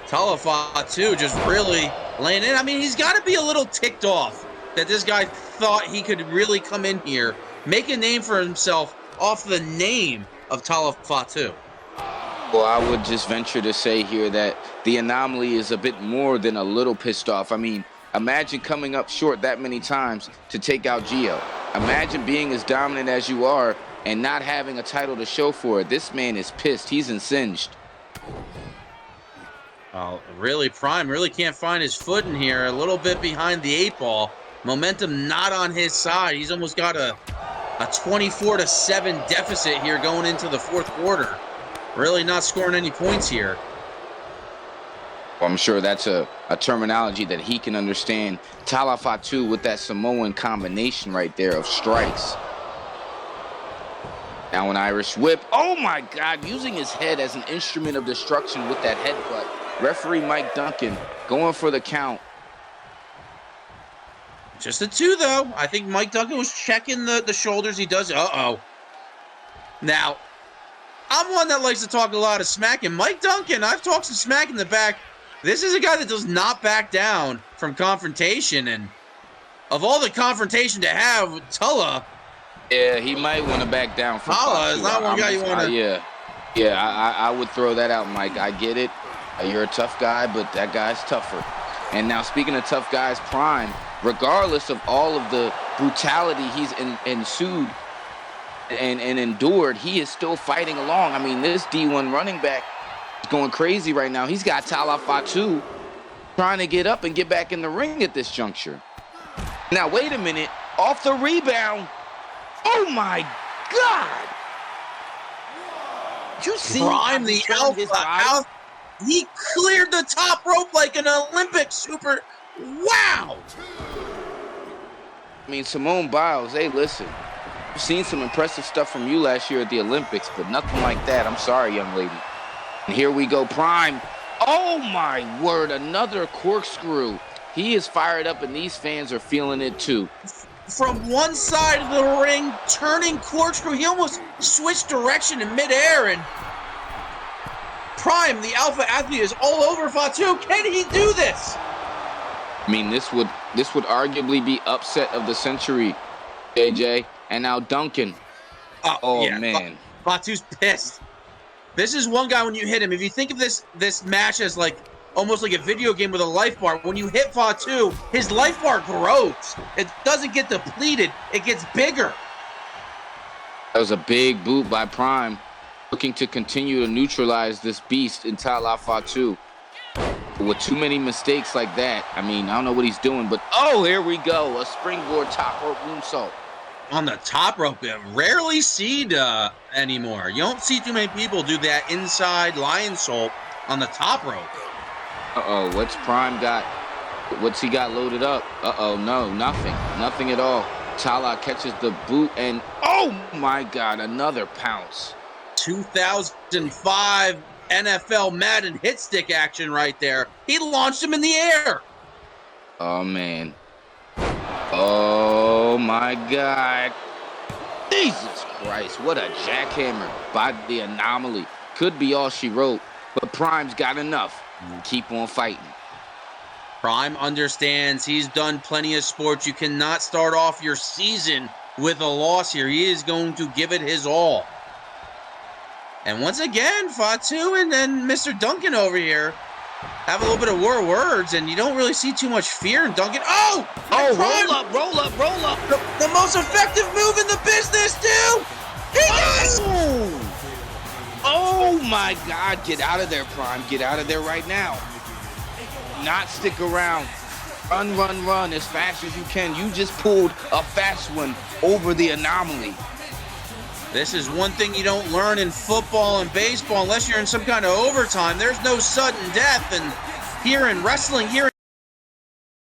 Tala Fatu just really laying in. I mean, he's got to be a little ticked off that this guy thought he could really come in here, make a name for himself off the name of Tala Fatu. Well, I would just venture to say here that the anomaly is a bit more than a little pissed off. I mean, imagine coming up short that many times to take out Gio. Imagine being as dominant as you are and not having a title to show for it. This man is pissed. He's incensed. Really, Prime really can't find his footing here. A little bit behind the 8-ball. Momentum not on his side. He's almost got a 24-7 deficit here going into the fourth quarter. Really not scoring any points here. Well, I'm sure that's a terminology that he can understand. Tala Fatu with that Samoan combination right there of strikes. Now an Irish whip. Oh, my God. Using his head as an instrument of destruction with that headbutt. Referee Mike Duncan going for the count. Just a 2, though. I think Mike Duncan was checking the shoulders. He does. Uh-oh. Now, I'm one that likes to talk a lot of smack, and Mike Duncan, I've talked some smack in the back. This is a guy that does not back down from confrontation, and of all the confrontation to have with Tala... Yeah, he might want to back down from Tala is not one guy you want to... I would throw that out, Mike. I get it. You're a tough guy, but that guy's tougher. And now, speaking of tough guys, Prime, regardless of all of the brutality he's ensued and endured, he is still fighting along. I mean, this D1 running back is going crazy right now. He's got Tala Fatu trying to get up and get back in the ring at this juncture. Now, wait a minute. Off the rebound. Oh, my God. Did you see Prime, the alpha. He cleared the top rope like an Olympic super. Wow! I mean, Simone Biles, hey, listen. I've seen some impressive stuff from you last year at the Olympics, but nothing like that. I'm sorry, young lady. And here we go, Prime. Oh, my word, another corkscrew. He is fired up, and these fans are feeling it, too. From one side of the ring, turning corkscrew. He almost switched direction in midair, and Prime, the alpha athlete, is all over Fatu. Can he do this? I mean, this would arguably be upset of the century, AJ. And now Duncan. Oh yeah, man. Fatu's pissed. This is one guy when you hit him. If you think of this match as like almost like a video game with a life bar, when you hit Fatu, his life bar grows. It doesn't get depleted. It gets bigger. That was a big boot by Prime, looking to continue to neutralize this beast in Tala Fatu. With too many mistakes like that, I mean, I don't know what he's doing, but oh, here we go. A springboard top rope moonsault. On the top rope, rarely seen anymore. You don't see too many people do that inside lion salt on the top rope. Uh-oh, what's Prime got? What's he got loaded up? Uh-oh, no, nothing. Nothing at all. Tala catches the boot and, oh my God, another pounce. 2005 NFL Madden hit stick action right there. He launched him in the air. Oh, man. Oh, my God. Jesus Christ, what a jackhammer by the anomaly. Could be all she wrote, but Prime's got enough. Keep on fighting. Prime understands he's done plenty of sports. You cannot start off your season with a loss here. He is going to give it his all. And once again, Fatu and then Mr. Duncan over here have a little bit of war words, and you don't really see too much fear in Duncan. Oh! Oh, Prime, roll up. The most effective move in the business, too! He does! Oh, my God. Get out of there, Prime. Get out of there right now. Not stick around. Run, run, run as fast as you can. You just pulled a fast one over the anomaly. This is one thing you don't learn in football and baseball unless you're in some kind of overtime. There's no sudden death. And here in wrestling, here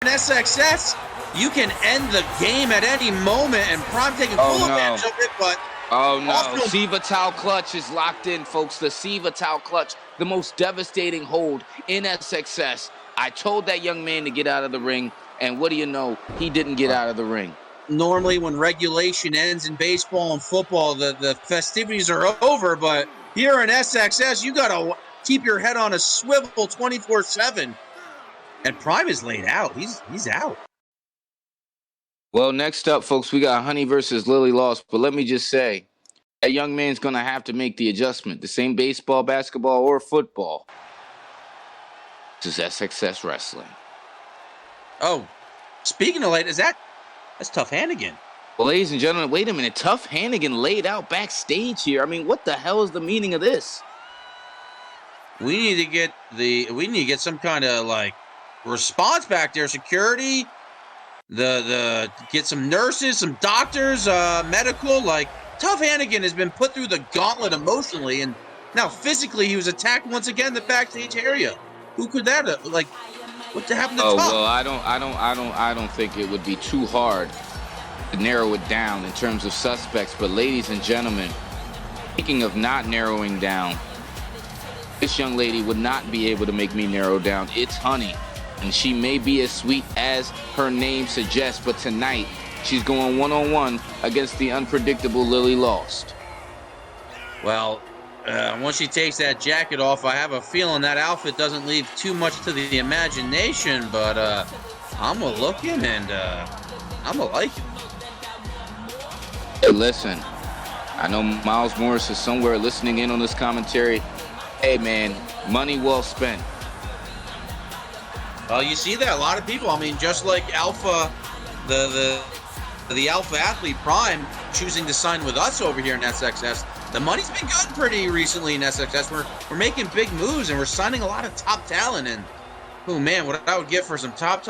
in SXS, you can end the game at any moment, and Prime taking full advantage of it, but... Oh, no. C-Vital clutch is locked in, folks. The C-Vital clutch, the most devastating hold in SXS. I told that young man to get out of the ring, and what do you know? He didn't get out of the ring. Normally, when regulation ends in baseball and football, the festivities are over, but here in SXS, you got to keep your head on a swivel 24/7. And Prime is laid out. He's out. Well, next up, folks, we got Honey versus Lillie Lost. But let me just say, that young man's going to have to make the adjustment. The same baseball, basketball, or football. This is SXS Wrestling. Oh, speaking of late, that's Tuff Hannigan. Well, ladies and gentlemen, wait a minute. Tuff Hannigan laid out backstage here. I mean, what the hell is the meaning of this? We need to get some kind of like response back there. Security, get some nurses, some doctors, medical. Like Tuff Hannigan has been put through the gauntlet emotionally, and now physically he was attacked once again in the backstage area. Who could that what happened to Tuff? Well, I don't think it would be too hard to narrow it down in terms of suspects. But ladies and gentlemen, speaking of not narrowing down, this young lady would not be able to make me narrow down. It's Honey, and she may be as sweet as her name suggests, but tonight she's going one-on-one against the unpredictable Lillie Lost. Well, once she takes that jacket off, I have a feeling that outfit doesn't leave too much to the imagination, but I'm a-looking and I'm a-liking. Hey, listen, I know Miles Morris is somewhere listening in on this commentary. Hey, man, money well spent. Well, you see that a lot of people. I mean, just like Alpha, the Alpha Athlete Prime choosing to sign with us over here in SXS. The money's been good pretty recently in SXS. We're making big moves and we're signing a lot of top talent. And oh man, what I would get for some top.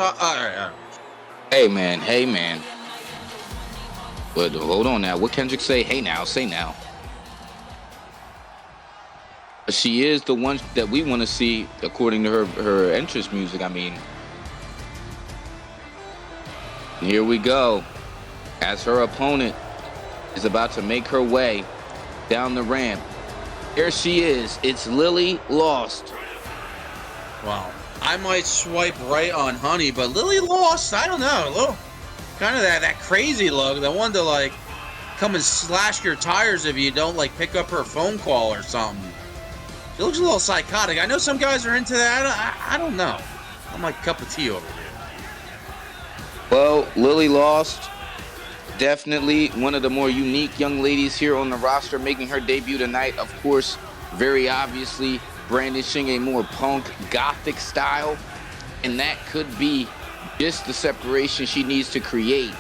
Hey man. But hold on now. What Kendrick say? Hey now, say now. She is the one that we want to see according to her entrance music. I mean, here we go. As her opponent is about to make her way down the ramp. Here she is. It's Lillie Lost. Wow. I might swipe right on Honey, but Lillie Lost, I don't know. A little kind of that crazy look. The one to like come and slash your tires if you don't like pick up her phone call or something. She looks a little psychotic. I know some guys are into that. I don't know. I'm like a cup of tea over here. Well, Lillie Lost, definitely one of the more unique young ladies here on the roster, making her debut tonight. Of course, very obviously brandishing a more punk, gothic style. And that could be just the separation she needs to create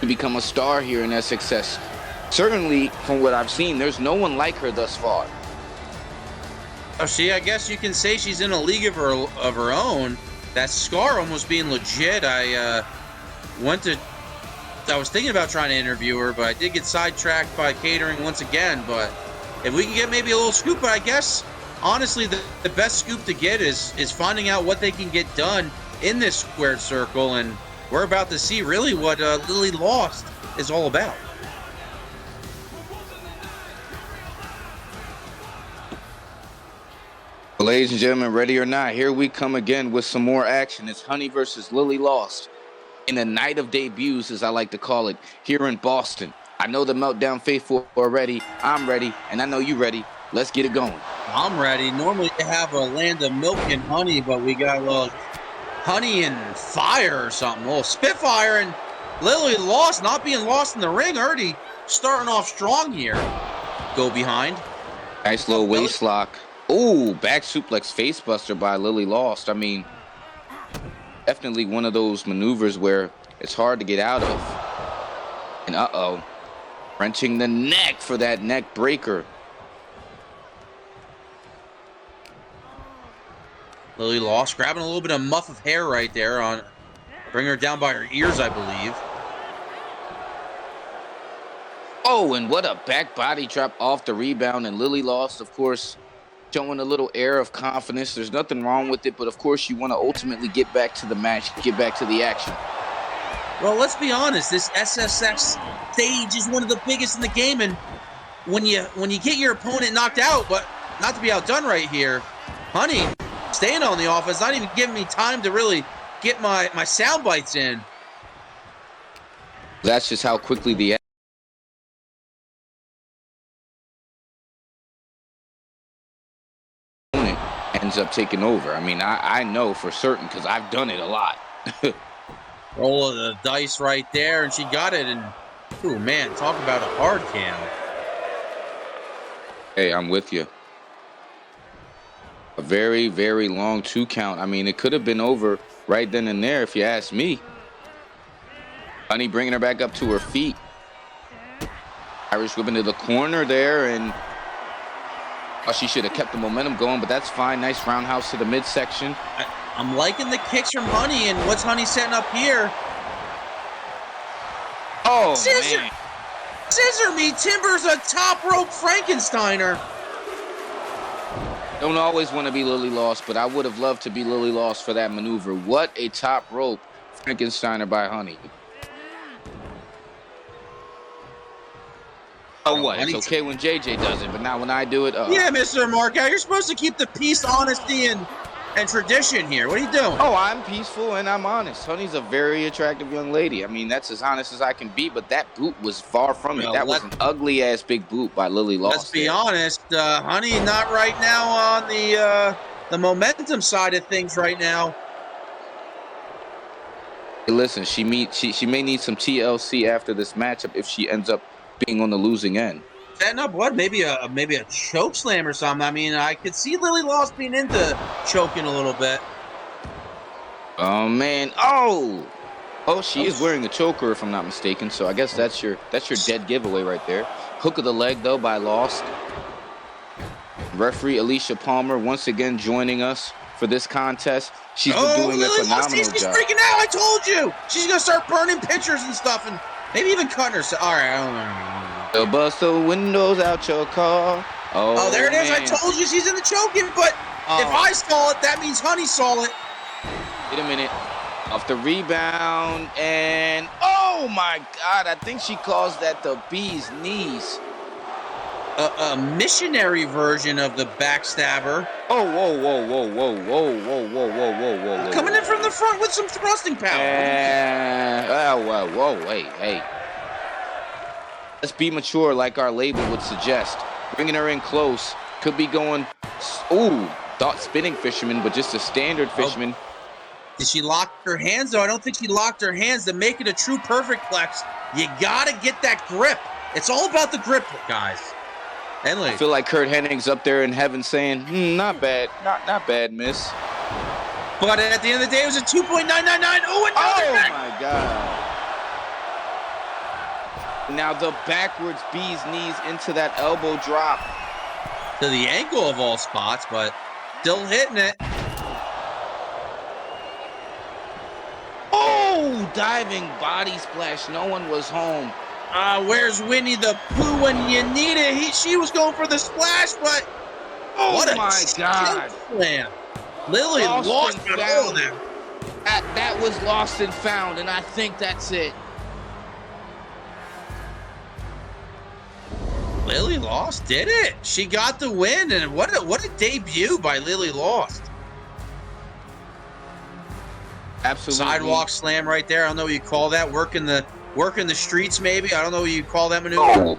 to become a star here in SXS. Certainly, from what I've seen, there's no one like her thus far. Oh, I guess you can say she's in a league of her own. That scar almost being legit. I was thinking about trying to interview her, but I did get sidetracked by catering once again. But if we can get maybe a little scoop, but I guess, honestly, the best scoop to get is finding out what they can get done in this squared circle. And we're about to see really what Lillie Lost is all about. Ladies and gentlemen, ready or not, here we come again with some more action. It's Honey versus Lillie Lost in a night of debuts, as I like to call it, here in Boston. I know the Meltdown faithful are ready. I'm ready, and I know you ready. Let's get it going. I'm ready. Normally they have a land of milk and honey, but we got a little honey and fire or something. A little Spitfire, and Lillie Lost not being lost in the ring. Already starting off strong here. Go behind. Nice little waist lock. Ooh, back suplex facebuster by Lillie Lost. I mean, definitely one of those maneuvers where it's hard to get out of. And wrenching the neck for that neck breaker. Lillie Lost grabbing a little bit of muff of hair right there on Bring her down by her ears, I believe. Oh, and what a back body drop off the rebound, and Lillie lost, of course, showing a little air of confidence. There's nothing wrong with it, but of course you want to ultimately get back to the match, get back to the action. Well, let's be honest. This SSX stage is one of the biggest in the game, and when you get your opponent knocked out, but not to be outdone right here, Honey staying on the offense, not even giving me time to really get my sound bites in. That's just how quickly the opponent ends up taking over. I mean, I know for certain because I've done it a lot. Roll of the dice right there, and she got it. And, ooh, man, talk about a hard cam. Hey, I'm with you. A very, very long 2 count. I mean, it could have been over right then and there if you ask me. Honey bringing her back up to her feet. Irish whip into the corner there, and she should have kept the momentum going, but that's fine. Nice roundhouse to the midsection. I'm liking the kicks from Honey, and what's Honey setting up here? Oh, Scissor! man. Scissor me timbers a top rope Frankensteiner. Don't always want to be Lillie lost, but I would have loved to be Lillie lost for that maneuver. What a top rope Frankensteiner by Honey. Oh, what? It's okay when JJ does it, but not when I do it. Yeah, Mr. Markout, you're supposed to keep the peace, honesty, and tradition here. What are you doing? Oh, I'm peaceful and I'm honest. Honey's a very attractive young lady. I mean, that's as honest as I can be, but that boot was far from it. That was an ugly-ass big boot by Lillie lost. Let's be honest. Honey not right now on the momentum side of things right now. Hey, listen, she may need some TLC after this matchup if she ends up being on the losing end. Setting up what? Maybe a choke slam or something. I mean, I could see Lillie lost being into choking a little bit. Oh man! Oh, she is wearing a choker if I'm not mistaken. So I guess that's your dead giveaway right there. Hook of the leg though by Lost. Referee Alicia Palmer once again joining us for this contest. She's been doing a phenomenal job. She's freaking out! I told you. She's gonna start burning pictures and stuff, and maybe even cutting herself. All right, I don't know. They'll bust the windows out your car. Oh, there it is. Man. I told you she's in the choking, but if I saw it, that means Honey saw it. Wait a minute. Off the rebound, and oh my God, I think she calls that the bee's knees. A missionary version of the backstabber. Oh, whoa. Coming in from the front with some thrusting power. Hey. Let's be mature like our label would suggest. Bringing her in close. Could be going, thought spinning fisherman, but just a standard fisherman. Did she lock her hands, though? I don't think she locked her hands. To make it a true perfect plex, you got to get that grip. It's all about the grip, guys. Henley. I feel like Kurt Hennig's up there in heaven saying, not bad. Not bad, miss. But at the end of the day, it was a 2.999. Oh, my God. Now the backwards bee's knees into that elbow drop. To the ankle of all spots, but still hitting it. Oh, diving body splash. No one was home. Where's Winnie the Pooh when you need it? She was going for the splash, but what a my God. Slam. Lillie lost all of them. That was lost and found, and I think that's it. Lillie Lost did it. She got the win, and what a debut by Lillie Lost. Absolutely. Sidewalk slam right there. I don't know what you call that. Working the streets, maybe. I don't know what you call that maneuver. Oh.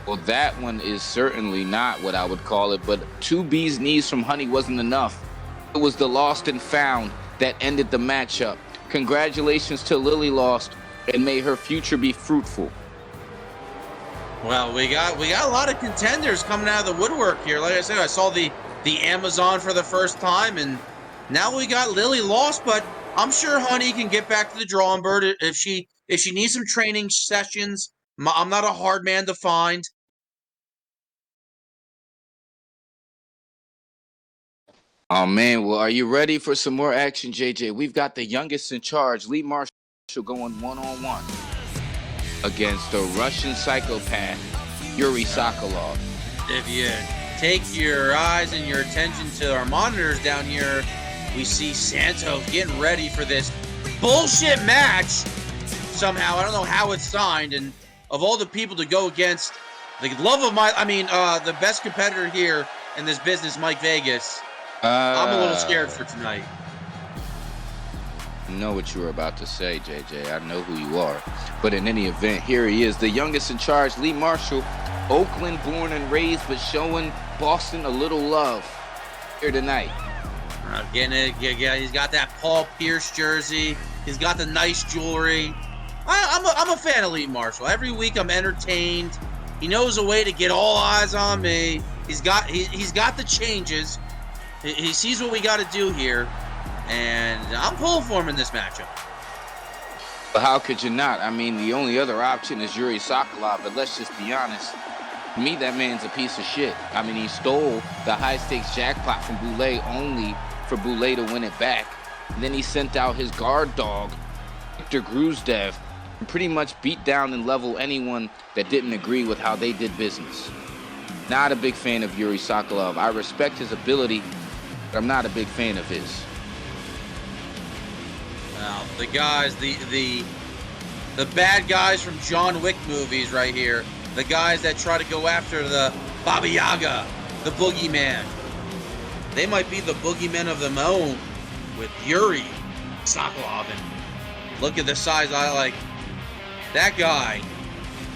Well, that one is certainly not what I would call it, but 2 bees knees from Honey wasn't enough. It was the lost and found that ended the matchup. Congratulations to Lillie Lost, and may her future be fruitful. Well, we got a lot of contenders coming out of the woodwork here. Like I said, I saw the Amazon for the first time, and now we got Lillie Lost, but I'm sure Honey can get back to the drawing board if she needs some training sessions. I'm not a hard man to find. Oh, man. Well, are you ready for some more action, JJ? We've got the youngest in charge, Lee Marshall, going one-on-one against the Russian psychopath, Yuri Sokolov. If you take your eyes and your attention to our monitors down here, we see Santos getting ready for this bullshit match. Somehow, I don't know how it's signed, and of all the people to go against, the love of the best competitor here in this business, Mike Vegas, I'm a little scared for tonight. I know what you were about to say, JJ. I know who you are. But in any event, here he is, the youngest in charge, Lee Marshall, Oakland born and raised, but showing Boston a little love here tonight. Getting it, yeah, he's got that Paul Pierce jersey. He's got the nice jewelry. I'm a fan of Lee Marshall. Every week I'm entertained. He knows a way to get all eyes on me. He's got the changes. He sees what we got to do here, and I'm pulling for him in this matchup. But how could you not? I mean, the only other option is Yuri Sokolov, but let's just be honest. To me, that man's a piece of shit. I mean, he stole the high-stakes jackpot from Boulay only for Boulay to win it back. And then he sent out his guard dog, Victor Gruzdev, and pretty much beat down and level anyone that didn't agree with how they did business. Not a big fan of Yuri Sokolov. I respect his ability, but I'm not a big fan of his. Well, the guys, the bad guys from John Wick movies right here, the guys that try to go after the Baba Yaga, the boogeyman, they might be the boogeymen of their own with Yuri Sokolov. And look at the size. I like that guy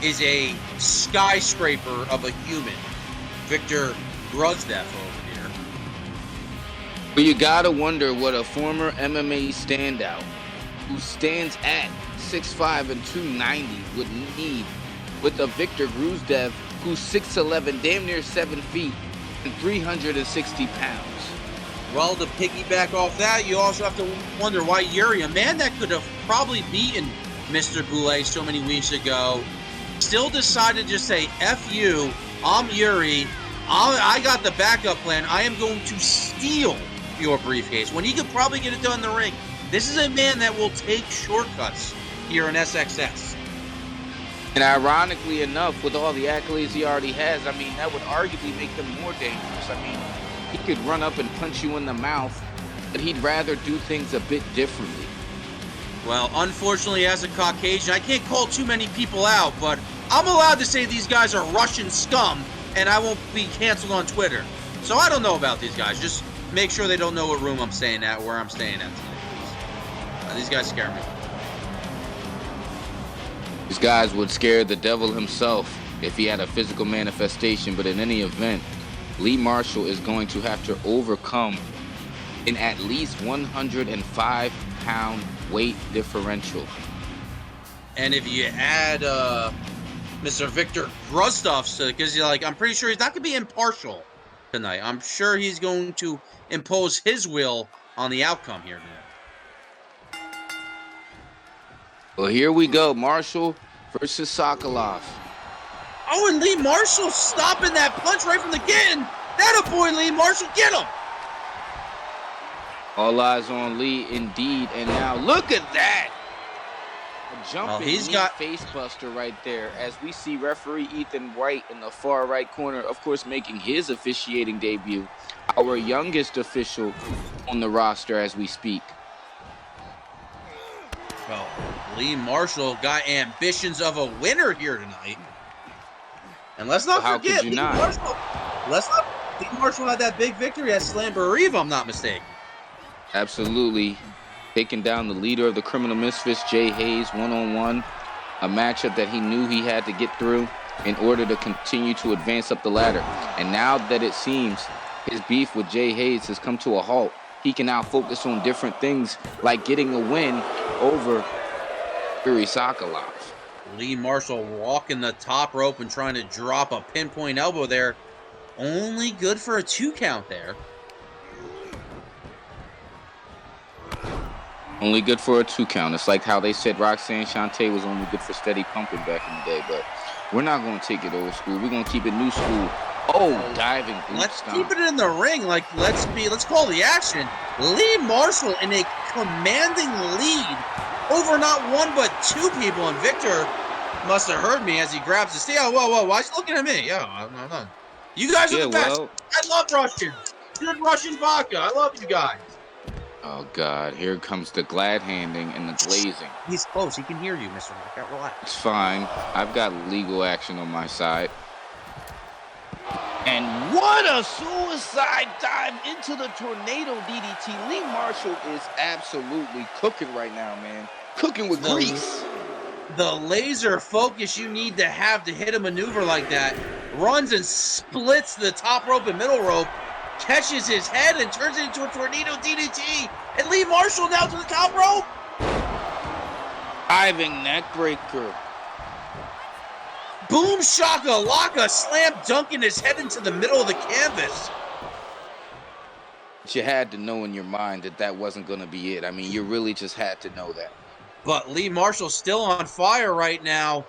is a skyscraper of a human. Victor Gruzdev over here. But you gotta wonder what a former MMA standout who stands at 6'5" and 290 would need with a Victor Gruzdev who's 6'11", damn near 7 feet, and 360 pounds. Well, to piggyback off that, you also have to wonder why Yuri, a man that could have probably beaten Mr. Boulay so many weeks ago, still decided to just say, F you, I'm Yuri, I got the backup plan, I am going to steal your briefcase, when he could probably get it done in the ring. This is a man that will take shortcuts here in SXS. And ironically enough, with all the accolades he already has, I mean, that would arguably make him more dangerous. I mean, he could run up and punch you in the mouth, but he'd rather do things a bit differently. Well, unfortunately, as a Caucasian, I can't call too many people out, but I'm allowed to say these guys are Russian scum, and I won't be canceled on Twitter. So I don't know about these guys. Just make sure they don't know what room I'm staying at, where I'm staying at tonight. These guys scare me. These guys would scare the devil himself if he had a physical manifestation, but in any event, Lee Marshall is going to have to overcome an at least 105-pound weight differential. And if you add Mr. Victor Gruzdev to, because I'm pretty sure he's not going to be impartial tonight. I'm sure he's going to impose his will on the outcome here tonight. Well, here we go. Marshall versus Sokolov. Oh, and Lee Marshall stopping that punch right from the get-in. That a boy, Lee Marshall. Get him. All eyes on Lee, indeed. And now look at that. A jumping face buster right there as we see referee Ethan White in the far right corner, of course, making his officiating debut. Our youngest official on the roster as we speak. Well, Lee Marshall got ambitions of a winner here tonight. And let's not forget, Lee Marshall had that big victory at Slamboree, if I'm not mistaken. Absolutely. Taking down the leader of the Criminal Misfits, Jay Haze, one-on-one. A matchup that he knew he had to get through in order to continue to advance up the ladder. And now that it seems his beef with Jay Haze has come to a halt, he can now focus on different things like getting a win over Yuri Sokolov. Lee Marshall walking the top rope and trying to drop a pinpoint elbow there. Only good for a 2 count there. Only good for a 2 count. It's like how they said Roxanne Shante was only good for steady pumping back in the day. But we're not going to take it old school. We're going to keep it new school Oh, diving boot Let's stomp. keep it in the ring. Like, let's call the action. Lee Marshall in a commanding lead over not one but two people, and Victor must have heard me as he grabs the steel. Oh, whoa, why is he looking at me? No. You guys are the best. Well, I love Russians. Good Russian vodka. I love you guys. oh, God. Here comes the glad handing and the glazing. He's close. He can hear you, Mr. Knockout. Relax. It's fine. I've got legal action on my side. And what a suicide dive into the tornado DDT. Lee Marshall is absolutely cooking right now, man. Cooking with grease. The laser focus you need to have to hit a maneuver like that. Runs and splits the top rope and middle rope. Catches his head and turns it into a tornado DDT. And Lee Marshall now to the top rope. Diving neck breaker. Boom shaka laka, slam dunking his head into the middle of the canvas. But you had to know in your mind that that wasn't going to be it. I mean, you really just had to know that. But Lee Marshall's still on fire right now.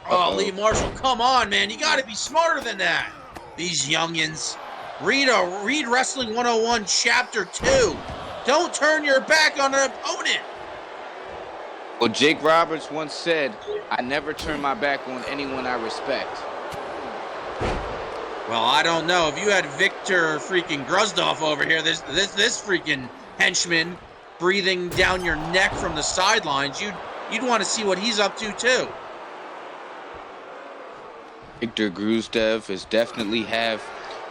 Oh, Lee Marshall, come on, man. You got to be smarter than that. These youngins. Read Wrestling 101 Chapter 2. Don't turn your back on an opponent. Well, Jake Roberts once said, I never turn my back on anyone I respect. Well, I don't know. If you had Victor freaking Gruzdoff over here, this freaking henchman breathing down your neck from the sidelines, you'd want to see what he's up to too. Victor Gruzdev is definitely have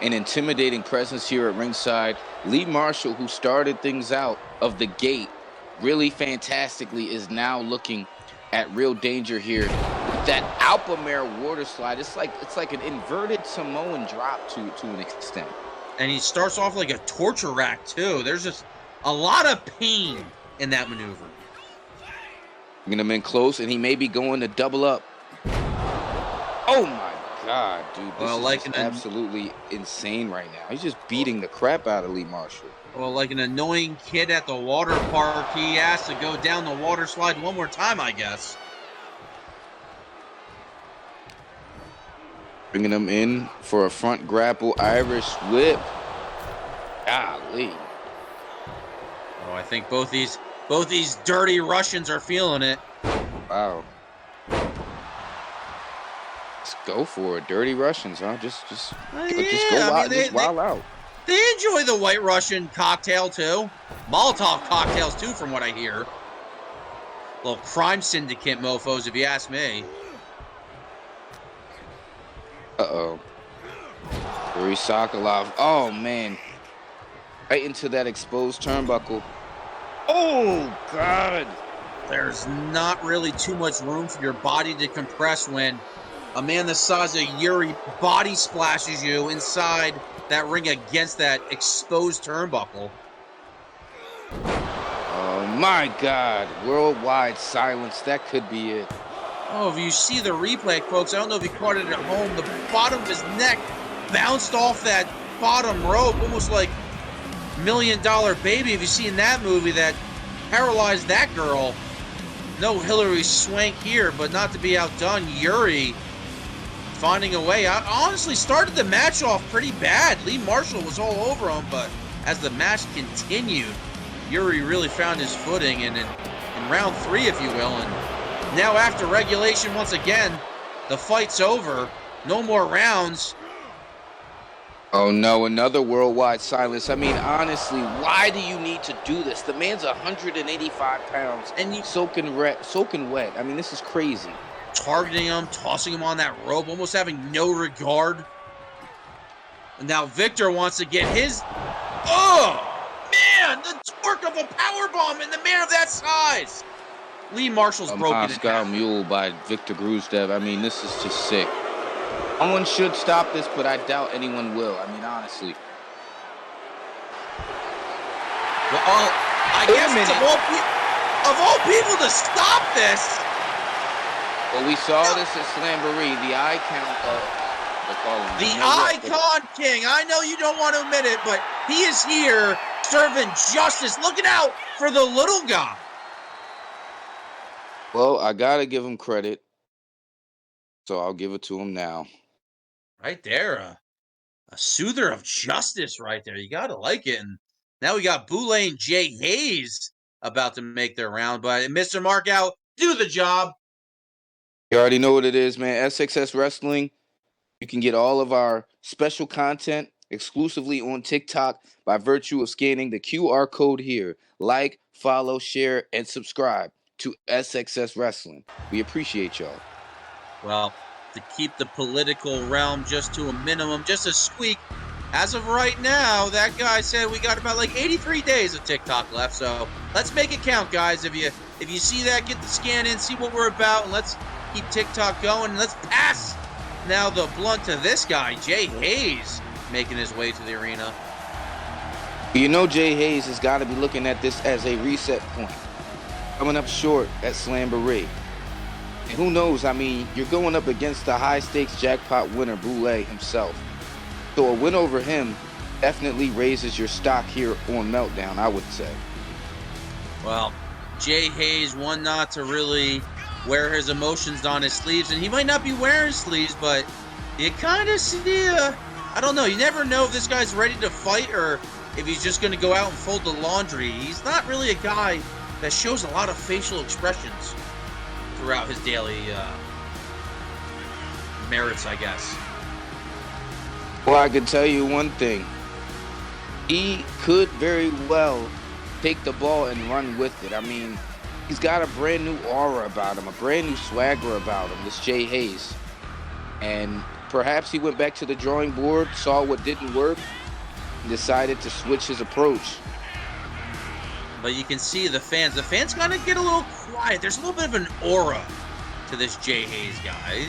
an intimidating presence here at ringside. Lee Marshall, who started things out of the gate really fantastically, is now looking at real danger here. That Alpamare water slide, it's like an inverted Samoan drop to an extent. And he starts off like a torture rack too. There's just a lot of pain in that maneuver. Bringing him in close, and he may be going to double up. Oh my God, dude. This is absolutely insane right now. He's just beating the crap out of Lee Marshall. Well, like an annoying kid at the water park, he has to go down the water slide one more time, I guess. Bringing him in for a front grapple Irish whip. Golly. Oh, I think both these dirty Russians are feeling it. Wow. Let's go for it. Dirty Russians, huh? Just go out, just wild out. They enjoy the White Russian cocktail, too. Molotov cocktails, too, from what I hear. Little crime syndicate mofos, if you ask me. Uh-oh. Yuri Sokolov. Oh, man. Right into that exposed turnbuckle. Oh, God. There's not really too much room for your body to compress when a man the size of Yuri body splashes you inside that ring against that exposed turnbuckle. Oh my God, worldwide silence, that could be it. Oh, if you see the replay, folks, I don't know if you caught it at home, the bottom of his neck bounced off that bottom rope, almost like $1 Million Baby, if you've seen that movie that paralyzed that girl. No Hillary Swank here, but not to be outdone, Yuri finding a way out. Honestly, started the match off pretty bad. Lee Marshall was all over him, but as the match continued, Yuri really found his footing, and in round 3, if you will, and now after regulation once again, the fight's over. No more rounds. Oh no, another worldwide silence. I mean, honestly, why do you need to do this? The man's 185 pounds and he's soaking wet. I mean, this is crazy. Targeting him, tossing him on that rope, almost having no regard. And now Victor wants to get his... Oh, man, the torque of a powerbomb in the man of that size. Lee Marshall's broken Moscow Mule by Victor Gruzdev. I mean, this is just sick. Someone should stop this, but I doubt anyone will. I mean, honestly. Well, I guess it's of all people to stop this. Well, we saw this at Slamboree, the icon of the Icon King. I know you don't want to admit it, but he is here serving justice, looking out for the little guy. Well, I gotta give him credit. So I'll give it to him now. Right there, a soother of justice right there. You got to like it. And now we got Boulay and Jay Haze about to make their round. But Mr. Markout, do the job. You already know what it is, man. SXS Wrestling. You can get all of our special content exclusively on TikTok by virtue of scanning the QR code here. Like, follow, share, and subscribe to SXS Wrestling. We appreciate y'all. Well, to keep the political realm just to a minimum, just a squeak, as of right now, that guy said we got about like 83 days of TikTok left. So let's make it count, guys. If you see that, get the scan in, see what we're about, and let's keep TikTok going. Let's pass now the blunt to this guy, Jay Haze, making his way to the arena. You know Jay Haze has got to be looking at this as a reset point. Coming up short at Slamboree. And who knows, I mean, you're going up against the high-stakes jackpot winner, Boulay himself. So a win over him definitely raises your stock here on Meltdown, I would say. Well, Jay Haze, one not to really wear his emotions on his sleeves, and he might not be wearing sleeves, but you kind of see, I don't know, you never know if this guy's ready to fight or if he's just going to go out and fold the laundry. He's not really a guy that shows a lot of facial expressions throughout his daily merits, I guess. Well, I can tell you one thing. He could very well take the ball and run with it. I mean, he's got a brand new aura about him, a brand new swagger about him, this Jay Haze. And perhaps he went back to the drawing board, saw what didn't work, and decided to switch his approach. But you can see the fans kind of get a little quiet. There's a little bit of an aura to this Jay Haze guy.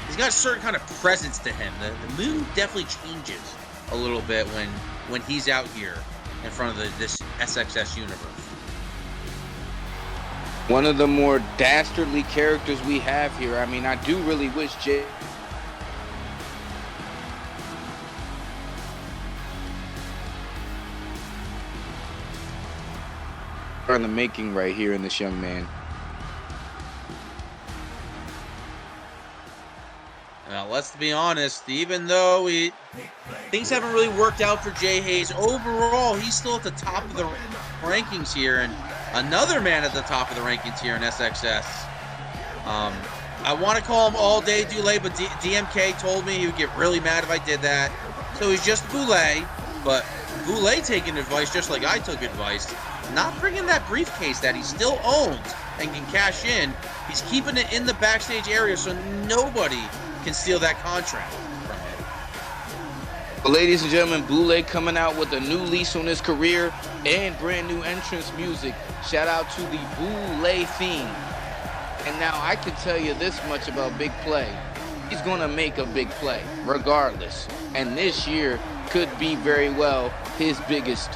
He's got a certain kind of presence to him. The mood definitely changes a little bit when he's out here in front of this SXS universe. One of the more dastardly characters we have here. I mean, I do really wish Jay... in the making right here in this young man. Now, let's be honest, even though things haven't really worked out for Jay Haze, overall, he's still at the top of the rankings here, and another man at the top of the rankings here in SXS. I want to call him all day Boulay, but DMK told me he would get really mad if I did that. So he's just Boulay, but Boulay taking advice just like I took advice. Not bringing that briefcase that he still owns and can cash in. He's keeping it in the backstage area so nobody can steal that contract from him. Well, ladies and gentlemen, Boulay coming out with a new lease on his career and brand new entrance music. Shout out to the Boulay theme. And now I can tell you this much about Big Play. He's going to make a big play regardless. And this year could be very well his biggest.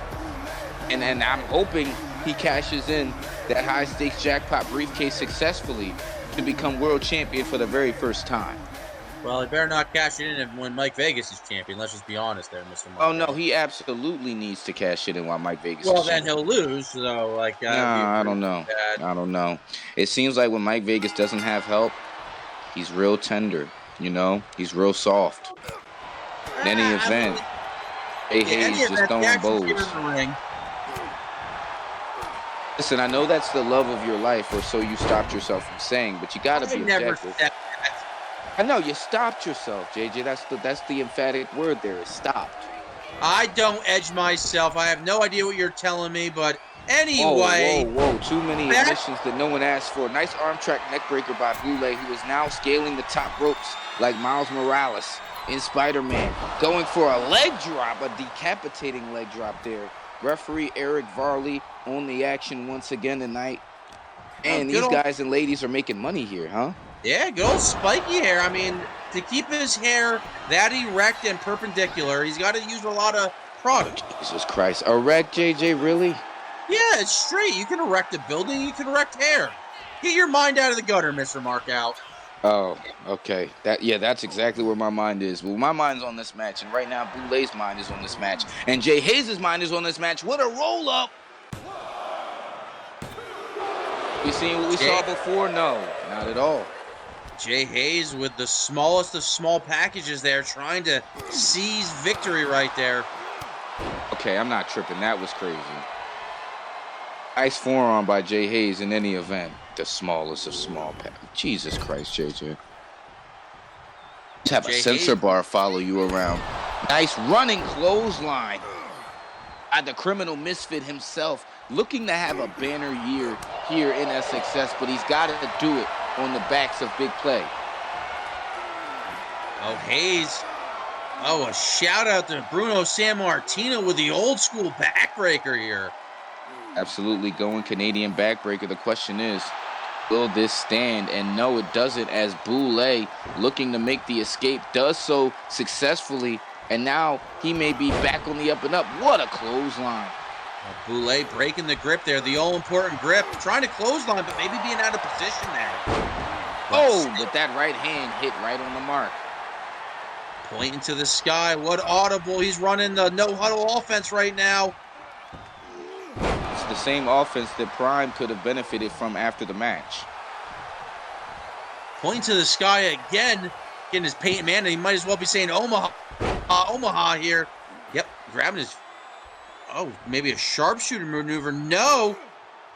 And I'm hoping he cashes in that high-stakes jackpot briefcase successfully to become world champion for the very first time. Well, he better not cash it in when Mike Vegas is champion. Let's just be honest there, Mr. Mark. Oh, no, he absolutely needs to cash it in while Mike Vegas is champion. Well, then champion. he'll lose, so, like... I don't know. I don't know. It seems like when Mike Vegas doesn't have help, he's real tender, you know? He's real soft. In any event, Jay Haze just throwing bows. Listen, I know that's the love of your life, or so you stopped yourself from saying, but you got to be objective. I know, you stopped yourself, JJ. That's the emphatic word there, is stopped. I don't edge myself. I have no idea what you're telling me, but anyway. Whoa. Too many admissions that no one asked for. Nice arm track neckbreaker by Boulay, who is now scaling the top ropes like Miles Morales in Spider-Man. Going for a leg drop, a decapitating leg drop there. Referee Eric Varley on the action once again tonight. And these guys and ladies are making money here, huh? Yeah, good old spiky hair. I mean, to keep his hair that erect and perpendicular, he's got to use a lot of product. Jesus Christ. Erect, JJ, really? Yeah, it's straight. You can erect a building, you can erect hair. Get your mind out of the gutter, Mr. Markout. Oh, okay. That's exactly where my mind is. Well, my mind's on this match, and right now Boulay's mind is on this match, and Jay Haze's mind is on this match. What a roll-up! We seen what we saw before? No, not at all. Jay Haze with the smallest of small packages there, trying to seize victory right there. Okay, I'm not tripping. That was crazy. Nice forearm by Jay Haze in any event. The smallest of small packages. Jesus Christ, JJ. Just have a sensor bar follow you around. Nice running clothesline. The criminal misfit himself, looking to have a banner year here in SXS, but he's got to do it on the backs of big play. Oh, Haze. Oh, a shout out to Bruno Sammartino with the old school backbreaker here. Absolutely going Canadian backbreaker. The question is, will this stand? And no, it doesn't, as Boulay, looking to make the escape, does so successfully. And now he may be back on the up and up. What a clothesline. Boulay breaking the grip there, the all-important grip. Trying to clothesline, but maybe being out of position there. But that right hand hit right on the mark. Pointing to the sky. What audible. He's running the no-huddle offense right now. It's the same offense that Prime could have benefited from after the match. Pointing to the sky again. Getting his Peyton Manning. He might as well be saying Omaha. Omaha here. Yep, grabbing his... Oh, maybe a sharpshooter maneuver. No.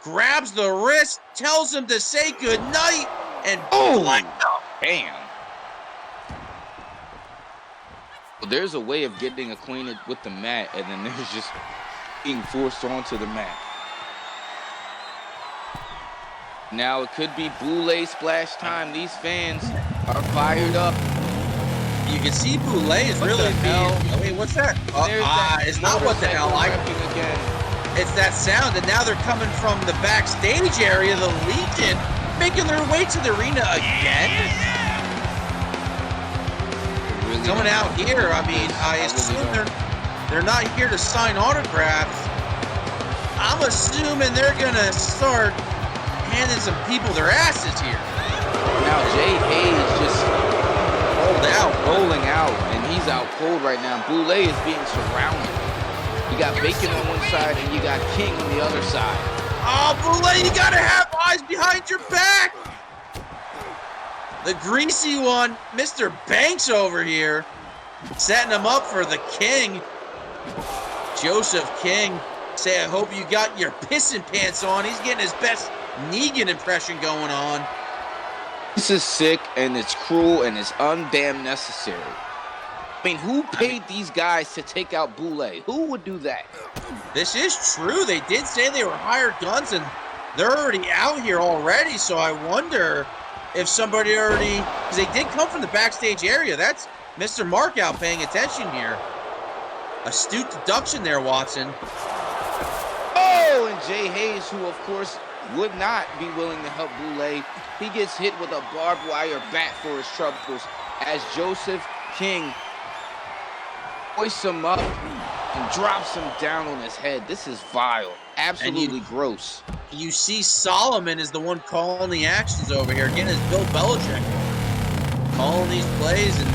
Grabs the wrist. Tells him to say goodnight. And bam. Well, there's a way of getting acquainted with the mat, and then there's just being forced onto the mat. Now it could be Boulay splash time. These fans are fired up. You can see Boulay is really being... Wait, what's that? It's not what the hell. Again. It's that sound, and now they're coming from the backstage area, the Legion, making their way to the arena again. Really coming out here, I mean, I assume they're not here to sign autographs. I'm assuming they're gonna start handing some people their asses here. Now Jay Haze just rolling out, and he's out cold right now. Boulay is being surrounded. You got Bacon on one side, and you got King on the other side. Oh, Boulay, you gotta have eyes behind your back. The greasy one, Mr. Banks over here, setting him up for the King. Joseph King, say, I hope you got your pissing pants on. He's getting his best Negan impression going on. This is sick, and it's cruel, and it's undamn necessary. I mean, who paid these guys to take out Boulay? Who would do that? This is true. They did say they were hired guns, and they're already out here already, so I wonder if somebody already... Because they did come from the backstage area. That's Mr. Markout paying attention here. Astute deduction there, Watson. Oh, and Jay Haze, who, of course, would not be willing to help Boulay. He gets hit with a barbed wire bat for his troubles as Joseph King hoists him up and drops him down on his head. This is vile. Absolutely gross. You see Solomon is the one calling the actions over here. Again, it's Bill Belichick calling these plays. And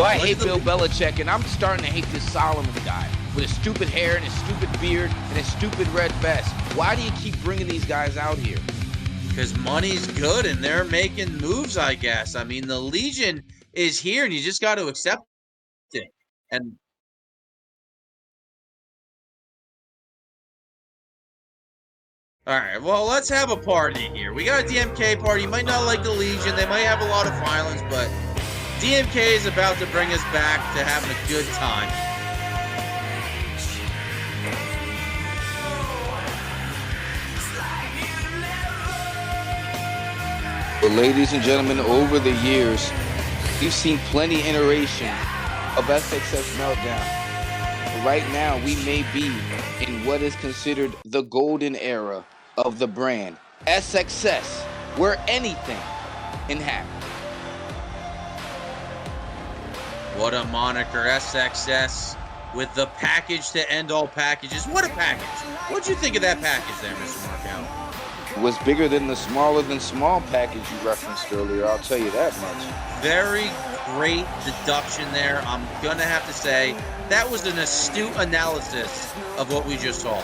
I hate Bill Belichick, and I'm starting to hate this Solomon guy with his stupid hair and his stupid beard and his stupid red vest. Why do you keep bringing these guys out here? Because money's good, and they're making moves, I guess. I mean, the Legion is here, and you just got to accept it. And all right, well, let's have a party here. We got a DMK party. You might not like the Legion. They might have a lot of violence, but DMK is about to bring us back to having a good time. But ladies and gentlemen, over the years, we've seen plenty of iteration of SXS Meltdown. But right now, we may be in what is considered the golden era of the brand. SXS, where anything can happen. What a moniker, SXS, with the package to end all packages. What a package. What'd you think of that package there, Mr. Markout? Was bigger than the smaller than small package you referenced earlier, I'll tell you that much. Very great deduction there. I'm going to have to say that was an astute analysis of what we just saw.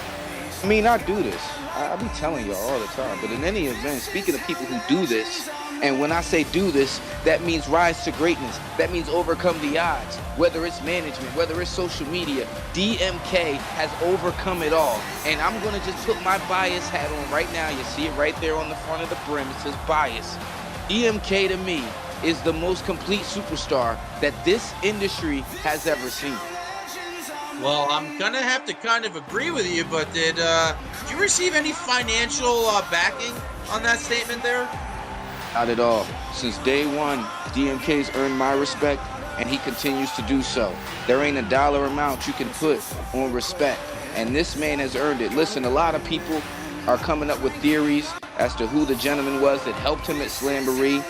I mean, I do this. I be telling y'all all the time. But in any event, speaking of people who do this, and when I say do this, that means rise to greatness. That means overcome the odds. Whether it's management, whether it's social media, DMK has overcome it all. And I'm going to just put my bias hat on right now. You see it right there on the front of the brim. It says bias. DMK to me is the most complete superstar that this industry has ever seen. Well, I'm going to have to kind of agree with you, but did you receive any financial backing on that statement there? Not at all. Since day one, DMK's earned my respect, and he continues to do so. There ain't a dollar amount you can put on respect, and this man has earned it. Listen, a lot of people are coming up with theories as to who the gentleman was that helped him at Slamboree.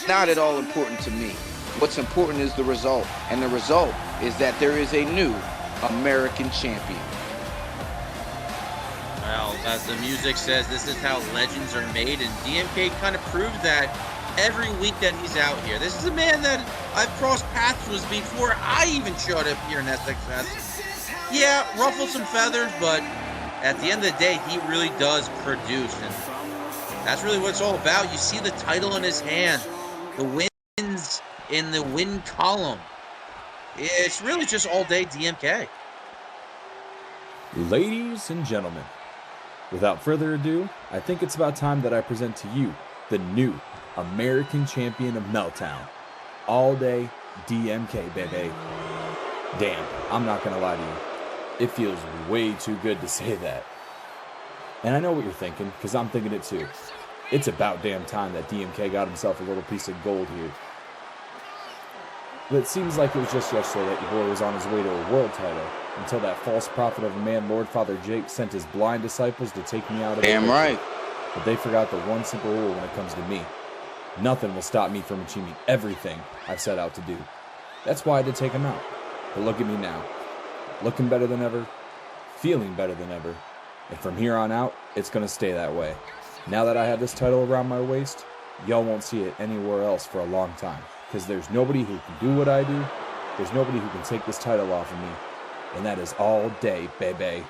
Not at all important to me. What's important is the result, and the result is that there is a new American champion. Well, as the music says, this is how legends are made, and DMK kind of proved that every week that he's out here. This is a man that I've crossed paths with before I even showed up here in SXS. Yeah, ruffled some feathers, but at the end of the day, he really does produce, and that's really what it's all about. You see the title in his hand, the wins in the win column. It's really just all day DMK. Ladies and gentlemen, without further ado, I think it's about time that I present to you the new American champion of Meltdown. All day DMK, baby. Damn, I'm not gonna lie to you. It feels way too good to say that. And I know what you're thinking, because I'm thinking it too. It's about damn time that DMK got himself a little piece of gold here. But it seems like it was just yesterday that your boy was on his way to a world title, until that false prophet of a man, Lord Father Jake, sent his blind disciples to take me out of the Damn right. But they forgot the one simple rule when it comes to me. Nothing will stop me from achieving everything I've set out to do. That's why I had to take him out. But look at me now. Looking better than ever, feeling better than ever. And from here on out, it's going to stay that way. Now that I have this title around my waist, y'all won't see it anywhere else for a long time. Because there's nobody who can do what I do. There's nobody who can take this title off of me. And that is all day, baby.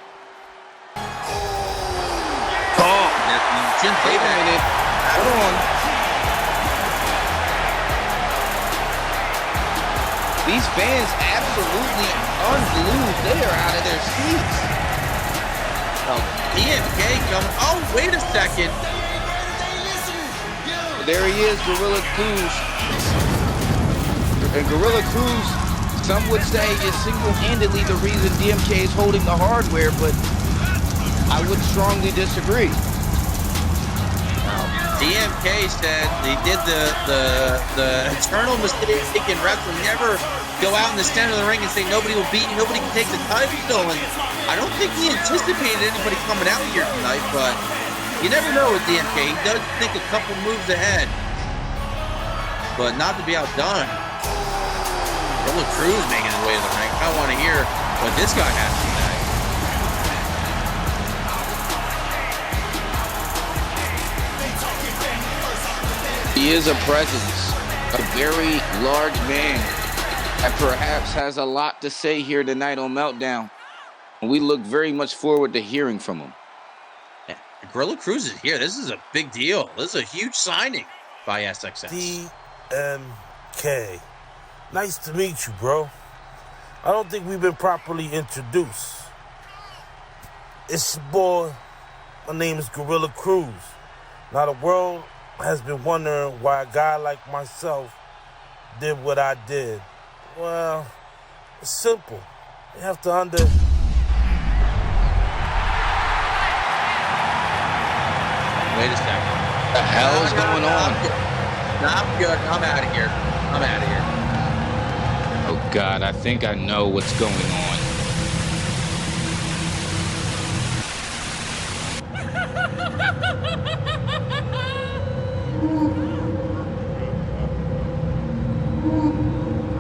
Oh, you shouldn't say that. Hold on. These fans absolutely unglued. They are out of their seats. Oh, DMK coming. Oh, wait a second. There he is, Gorilla Cruz. And Gorilla Cruz, some would say, is single-handedly the reason DMK is holding the hardware, but I would strongly disagree. DMK said he did the eternal mistake in wrestling. Never go out in the center of the ring and say nobody will beat you, nobody can take the title. And I don't think he anticipated anybody coming out here tonight, but you never know with DMK. He does think a couple moves ahead, but not to be outdone. Gorilla Cruz making his way to the ring. I want to hear what this guy has to say. He is a presence, a very large man, and perhaps has a lot to say here tonight on Meltdown. And we look very much forward to hearing from him. Yeah, Gorilla Cruz is here. This is a big deal. This is a huge signing by SXS. DMK. Nice to meet you, bro. I don't think we've been properly introduced. It's your boy. My name is Gorilla Cruz. Now the world has been wondering why a guy like myself did what I did. Well, it's simple. You have to What Wait a second. The hell is going on? I'm good. I'm out of here. Oh, God, I think I know what's going on.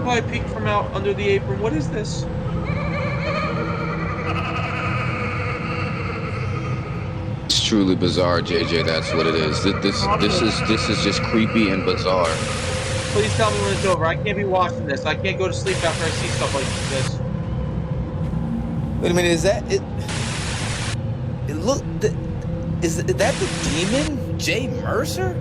Oh, I peeked from out under the apron. What is this? It's truly bizarre, JJ. That's what it is. This is just creepy and bizarre. Please tell me when it's over. I can't be watching this. I can't go to sleep after I see stuff like this. Wait a minute, is that it? Look, is that the Demon? Jay Mercer?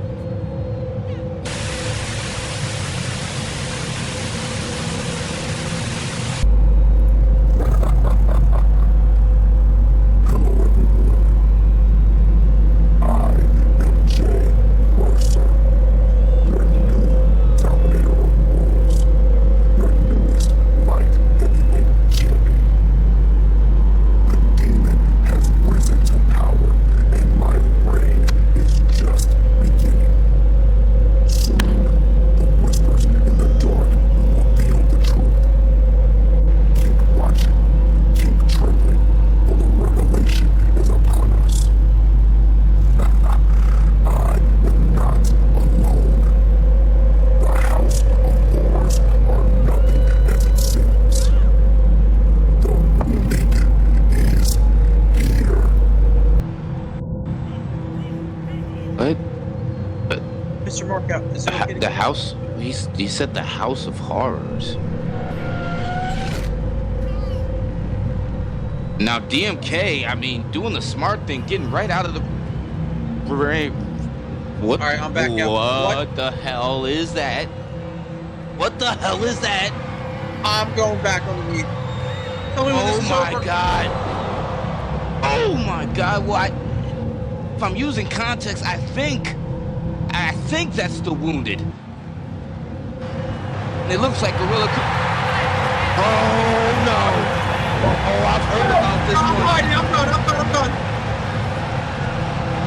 The house? He said the House of Horrors. Now DMK, I mean, doing the smart thing, getting right out of the brain. What? All right, I'm back out. What the hell is that? What the hell is that? I'm going back on the meet. Tell me when this is over. God. Oh my God. Well, if I'm using context, I think that's the wounded. It looks like Gorilla. Oh no! Oh, I've heard about this one. I'm done.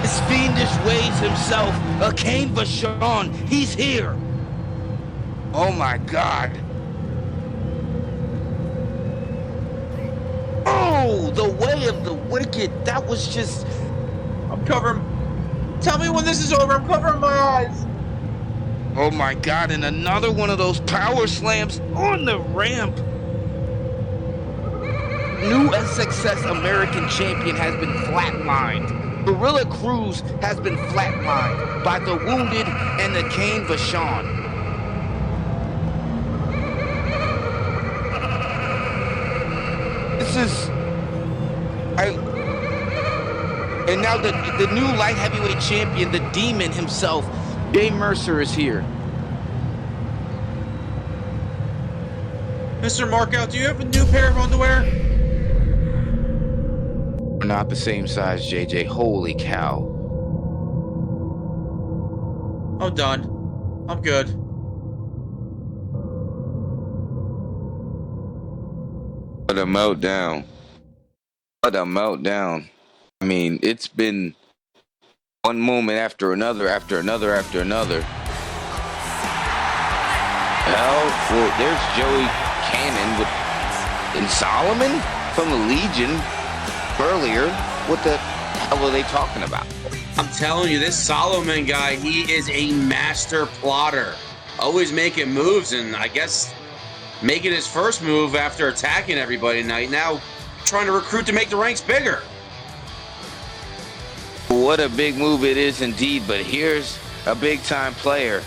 His fiendish ways himself, Kane Vachon, he's here. Oh my God! Oh, the way of the wicked. That was just. I'm covering. Tell me when this is over. I'm covering my eyes. Oh my God, and another one of those power slams on the ramp. New SXS American champion has been flatlined. Gorilla Cruz has been flatlined by the wounded and the Kane Vachon. This is... And now the new light heavyweight champion, the Demon himself, Jay Mercer, is here. Mr. Markout, do you have a new pair of underwear? We're not the same size, JJ. Holy cow. I'm done. I'm good. What a meltdown. What a meltdown. I mean, it's been one moment after another, after another, after another. Hell, well, there's Joey Cannon and Solomon from the Legion earlier. What the hell are they talking about? I'm telling you, this Solomon guy, he is a master plotter. Always making moves, and I guess making his first move after attacking everybody tonight. Now trying to recruit to make the ranks bigger. What a big move it is indeed, but here's a big-time player,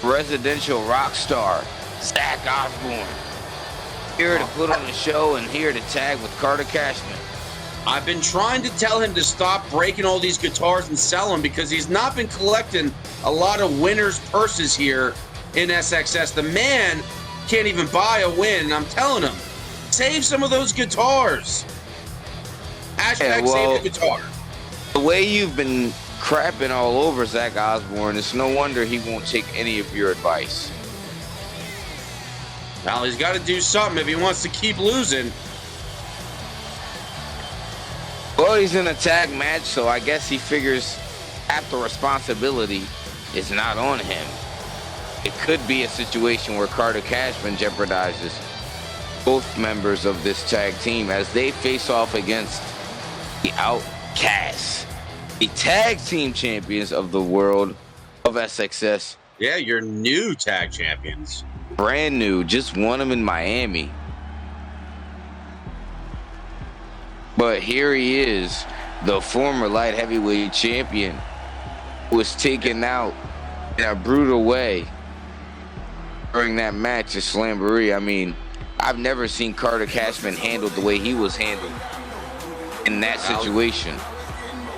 residential rock star, Zach Osborn. Here to put on the show and here to tag with Carter Cashman. I've been trying to tell him to stop breaking all these guitars and sell them because he's not been collecting a lot of winners' purses here in SXS. The man can't even buy a win, and I'm telling him, save some of those guitars. Hashtag save the guitar. The way you've been crapping all over Zach Osborn, it's no wonder he won't take any of your advice. Well, he's got to do something if he wants to keep losing. Well, he's in a tag match, so I guess he figures half the responsibility is not on him. It could be a situation where Carter Cashman jeopardizes both members of this tag team as they face off against the Outcasts, the tag team champions of the world of SXS. Yeah, your new tag champions. Brand new, just won them in Miami. But here he is, the former light heavyweight champion, who was taken out in a brutal way during that match at Slamboree. I mean, I've never seen Carter Cashman handled the way he was handled in that situation.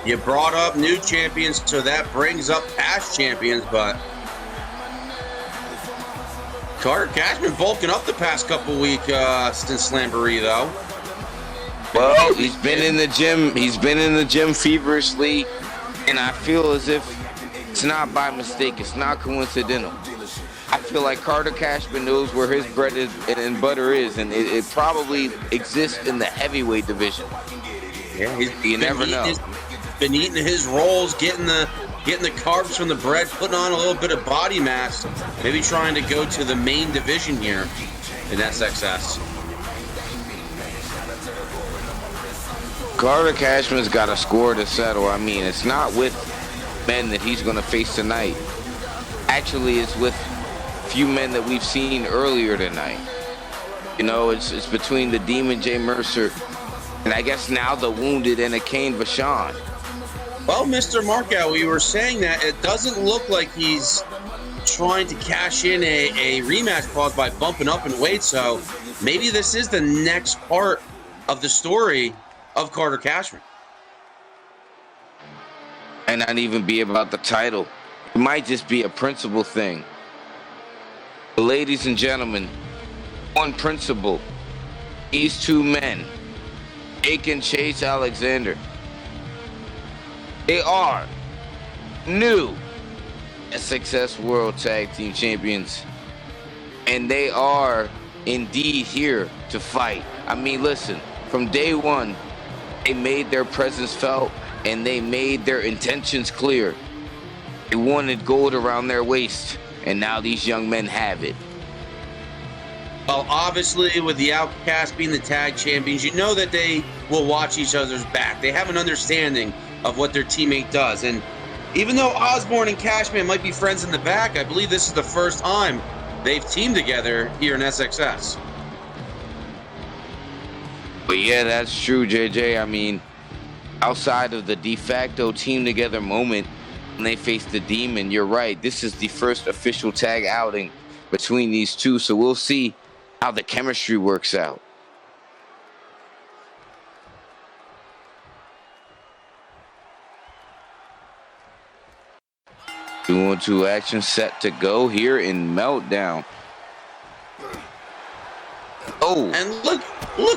You brought up new champions, so that brings up past champions, but Carter Cashman bulking up the past couple weeks since Slamboree, though. Well, he's been in the gym. He's been in the gym feverishly, and I feel as if it's not by mistake. It's not coincidental. I feel like Carter Cashman knows where his bread is and butter is, and it probably exists in the heavyweight division. Yeah, you never know. Been eating his rolls, getting the carbs from the bread, putting on a little bit of body mass, maybe trying to go to the main division here in SXS. Carter Cashman's got a score to settle. I mean, it's not with men that he's going to face tonight. Actually, it's with few men that we've seen earlier tonight. You know, it's between the Demon J. Mercer and I guess now the wounded and a Kane Vachon. Well, Mr. Markow, we were saying that it doesn't look like he's trying to cash in a rematch clause by bumping up in weight, so maybe this is the next part of the story of Carter Cashman. And not even be about the title. It might just be a principle thing. But ladies and gentlemen, on principle, these two men, Jake and Chase Alexander, they are new SXS World Tag Team Champions. And they are indeed here to fight. I mean, listen, from day one, they made their presence felt and they made their intentions clear. They wanted gold around their waist, and now these young men have it. Well, obviously, with the Outcasts being the tag champions, you know that they will watch each other's back. They have an understanding of what their teammate does. And even though Osborn and Cashman might be friends in the back, I believe this is the first time they've teamed together here in SXS. But yeah, that's true, JJ. I mean, outside of the de facto team together moment when they face the Demon, you're right. This is the first official tag outing between these two, so we'll see how the chemistry works out. 2-on-2 action set to go here in Meltdown. Oh, and look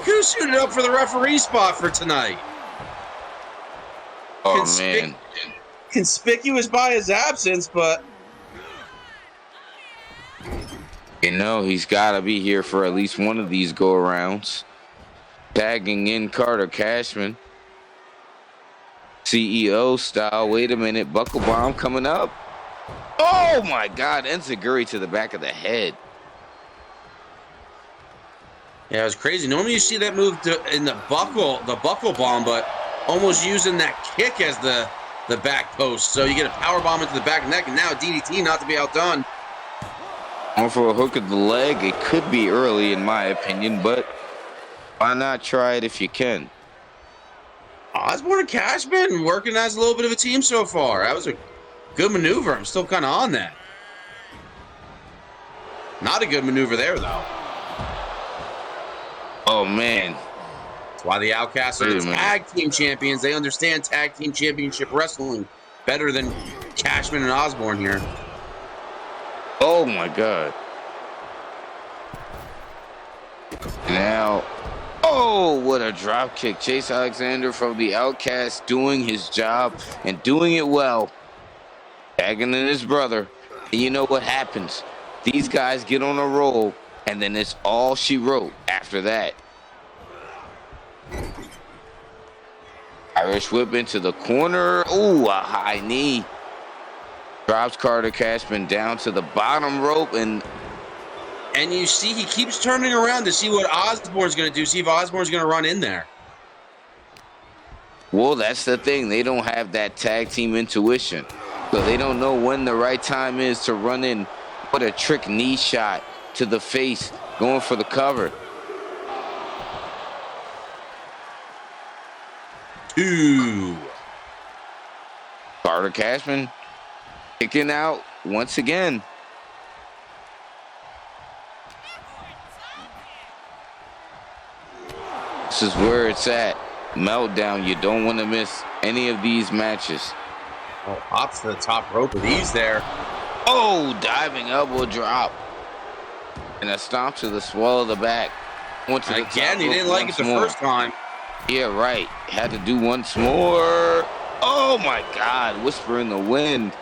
who suited up for the referee spot for tonight. Oh man, conspicuous by his absence, but you know he's got to be here for at least one of these go-arounds. Tagging in Carter Cashman, CEO style. Wait a minute, buckle bomb coming up. Oh my God, enziguri to the back of the head. Yeah, it was crazy. Normally you see that move in the buckle bomb, but almost using that kick as the back post. So you get a power bomb into the back of the neck, and now DDT not to be outdone. Going for a hook of the leg. It could be early in my opinion, but why not try it if you can? Osborn and Cashman working as a little bit of a team so far. That was a good maneuver. I'm still kind of on that. Not a good maneuver there, though. Oh, man. That's why the Outcasts are the tag team champions. They understand tag team championship wrestling better than Cashman and Osborn here. Oh, my God. Now, oh, what a drop kick. Chase Alexander from the Outcasts doing his job and doing it well. Tagging in his brother. And you know what happens? These guys get on a roll, and then it's all she wrote after that. Irish whip into the corner. Ooh, a high knee. Drops Carter Cashman down to the bottom rope, and you see he keeps turning around to see what Osborn's going to do, see if Osborn's going to run in there. Well, that's the thing. They don't have that tag team intuition. So they don't know when the right time is to run in. What a trick knee shot to the face, going for the cover. 2. Carter Cashman kicking out once again. This is where it's at. Meltdown. You don't want to miss any of these matches. Oh, hops to the top rope with ease there. Oh, diving elbow drop. And a stomp to the swell of the back. Went to the again, top he rope didn't like it once the more. first time. Yeah, right. Had to do once more. Oh, my God. Whisper in the wind.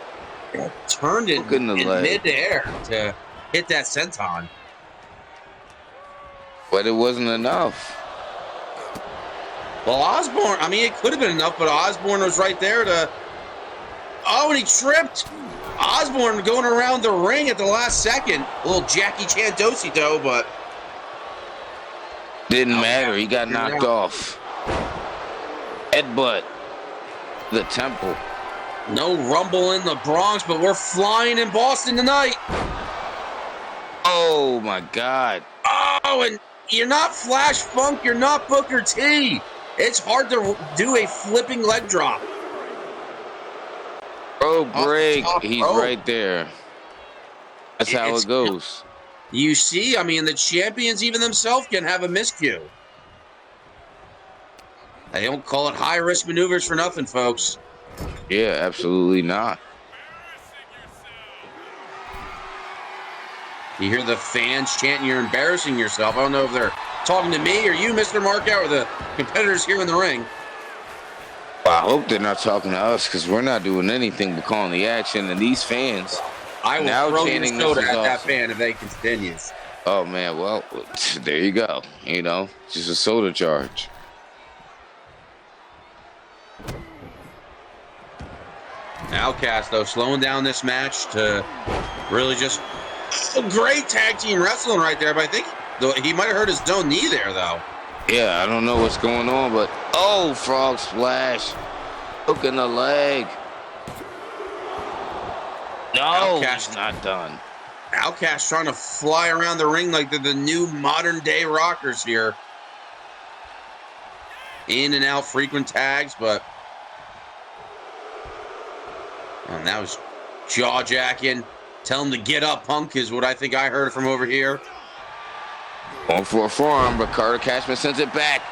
Turned it in midair to hit that senton. But it wasn't enough. Well, Osborn, I mean, it could have been enough, but Osborn was right there to... Oh, and he tripped. Osborn going around the ring at the last second. A little Jackie Chan do-si-do, but... Didn't matter. He got knocked off. Headbutt. The temple. No rumble in the Bronx, but we're flying in Boston tonight. Oh, my God. Oh, and you're not Flash Funk. You're not Booker T. It's hard to do a flipping leg drop. Oh, break. He's rope. right there. That's how it goes. You see, I mean, the champions, even themselves, can have a miscue. They don't call it high-risk maneuvers for nothing, folks. Yeah, absolutely not. You hear the fans chanting, "You're embarrassing yourself." I don't know if they're talking to me or you, Mr. Markout, or the competitors here in the ring. Well, I hope they're not talking to us because we're not doing anything but calling the action. And these fans I will now throw chanting your soda this is at that awesome. fan if they continues. Oh, man. Well, there you go. You know, just a soda charge. Outcast, though, slowing down this match to really just great tag team wrestling right there. But I think he might have hurt his own knee there, though. Yeah, I don't know what's going on, but oh, frog splash. Hook in the leg. No, Outcast. he's not done. Outcast trying to fly around the ring like they're the new modern-day rockers here. In and out, frequent tags, but... And that was jaw-jacking. Tell him to get up, punk, is what I think I heard from over here. Going for a forearm, but Cashman sends it back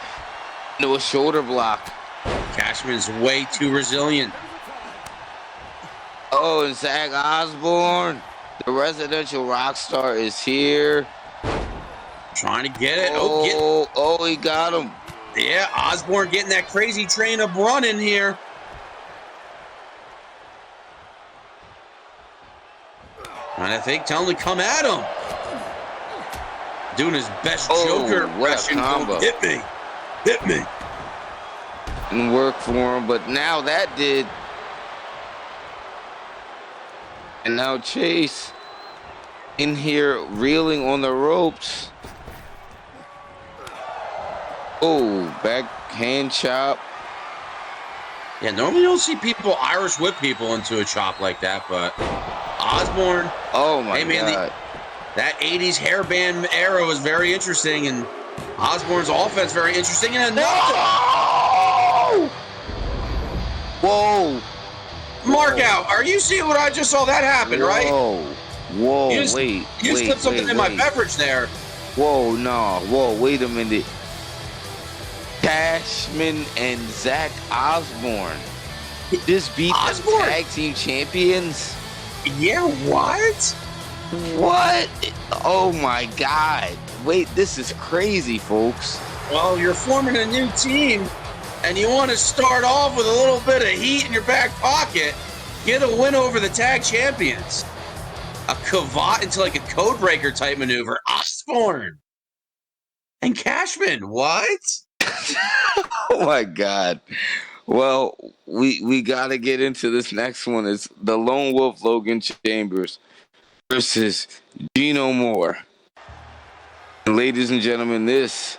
into a shoulder block. Cashman's way too resilient. Oh, and Zach Osborn, the residential rock star, is here. Trying to get it. Oh, he got him. Yeah, Osborn getting that crazy train of running here. And I think tell him to come at him. Doing his best Joker impression. Combo. Hit me. Hit me. Didn't work for him, but now that did. And now Chase in here reeling on the ropes. Oh, backhand chop. Yeah, normally you don't see people Irish whip people into a chop like that, but Osborn. Oh, my God. That 80s hairband era was very interesting, and Osborn's offense very interesting. And another. Whoa. Mark out. Are you seeing what I just saw that happen, right? Whoa, You just slipped something in my beverage there. Whoa, no. Whoa, wait a minute. Cashman and Zach Osborn just beat the tag team champions? Yeah, what? What? Oh, my God. Wait, this is crazy, folks. Well, you're forming a new team, and you want to start off with a little bit of heat in your back pocket. Get a win over the tag champions. A cavat into like a code breaker type maneuver. Osborn and Cashman. What? Oh, my God. Well, we got to get into this next one. It's the Lone Wolf Logan Chambers versus Geeno Moore. And ladies and gentlemen, this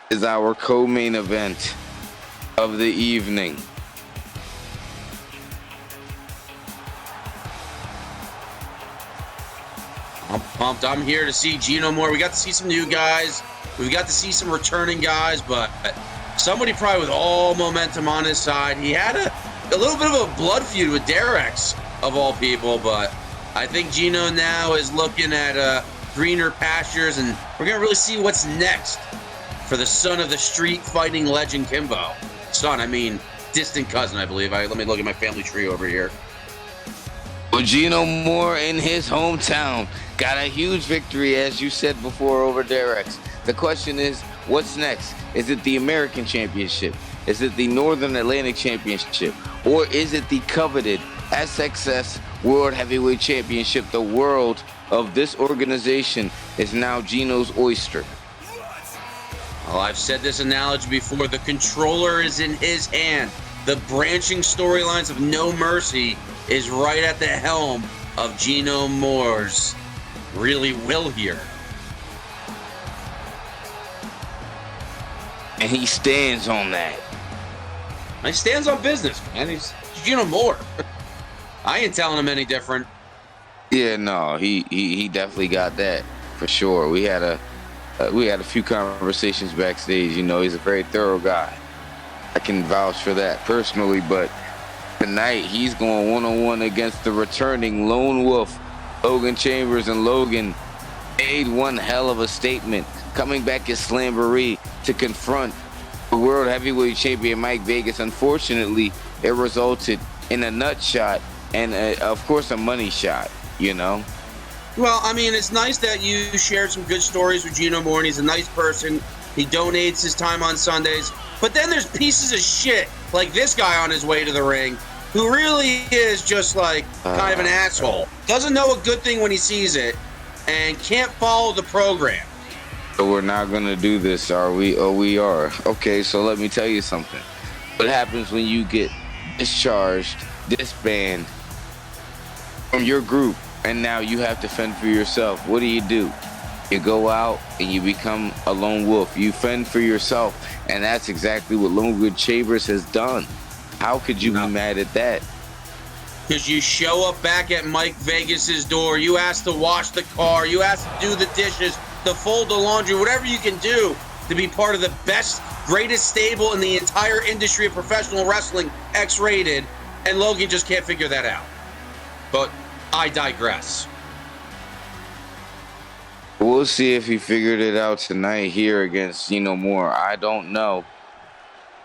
is our co-main event of the evening. I'm pumped. I'm here to see Geeno Moore. We got to see some new guys. We got to see some returning guys, but somebody probably with all momentum on his side. He had a little bit of a blood feud with Derek's, of all people, but I think Geeno now is looking at greener pastures, and we're going to really see what's next for the son of the street fighting legend Kimbo. son. I mean, distant cousin, I believe. Let me look at my family tree over here. Well, Geeno Moore in his hometown got a huge victory, as you said before, over Derek's. The question is, what's next? Is it the American Championship? Is it the Northern Atlantic Championship? Or is it the coveted SXS World Heavyweight Championship? The world of this organization is now Geeno's oyster. Well, I've said this analogy before. The controller is in his hand. The branching storylines of No Mercy is right at the helm of Geeno Moore's really will here. And he stands on that. He stands on business, man. He's Geeno Moore. I ain't telling him any different. Yeah, no, he definitely got that for sure. We had a few conversations backstage. You know, he's a very thorough guy. I can vouch for that personally, but tonight he's going one-on-one against the returning lone wolf, Logan Chambers, and Logan made one hell of a statement, coming back as Slamboree to confront the world heavyweight champion Mike Vegas. Unfortunately, it resulted in a nut shot and, of course, a money shot, you know? Well, I mean, it's nice that you shared some good stories with Geeno Moore, and he's a nice person. He donates his time on Sundays. But then there's pieces of shit like this guy on his way to the ring who really is just like kind of an asshole. Doesn't know a good thing when he sees it and can't follow the program. So we're not going to do this, are we? Oh, we are. Okay, so let me tell you something. What happens when you get discharged, disbanded from your group, and now you have to fend for yourself? What do? You go out and you become a lone wolf. You fend for yourself, and that's exactly what Logan Chambers has done. How could you be mad at that? Because you show up back at Mike Vegas's door, you ask to wash the car, you ask to do the dishes, to fold the laundry, whatever you can do to be part of the best, greatest stable in the entire industry of professional wrestling, X-rated, and Logan just can't figure that out. But I digress. We'll see if he figured it out tonight here against Geeno Moore. I don't know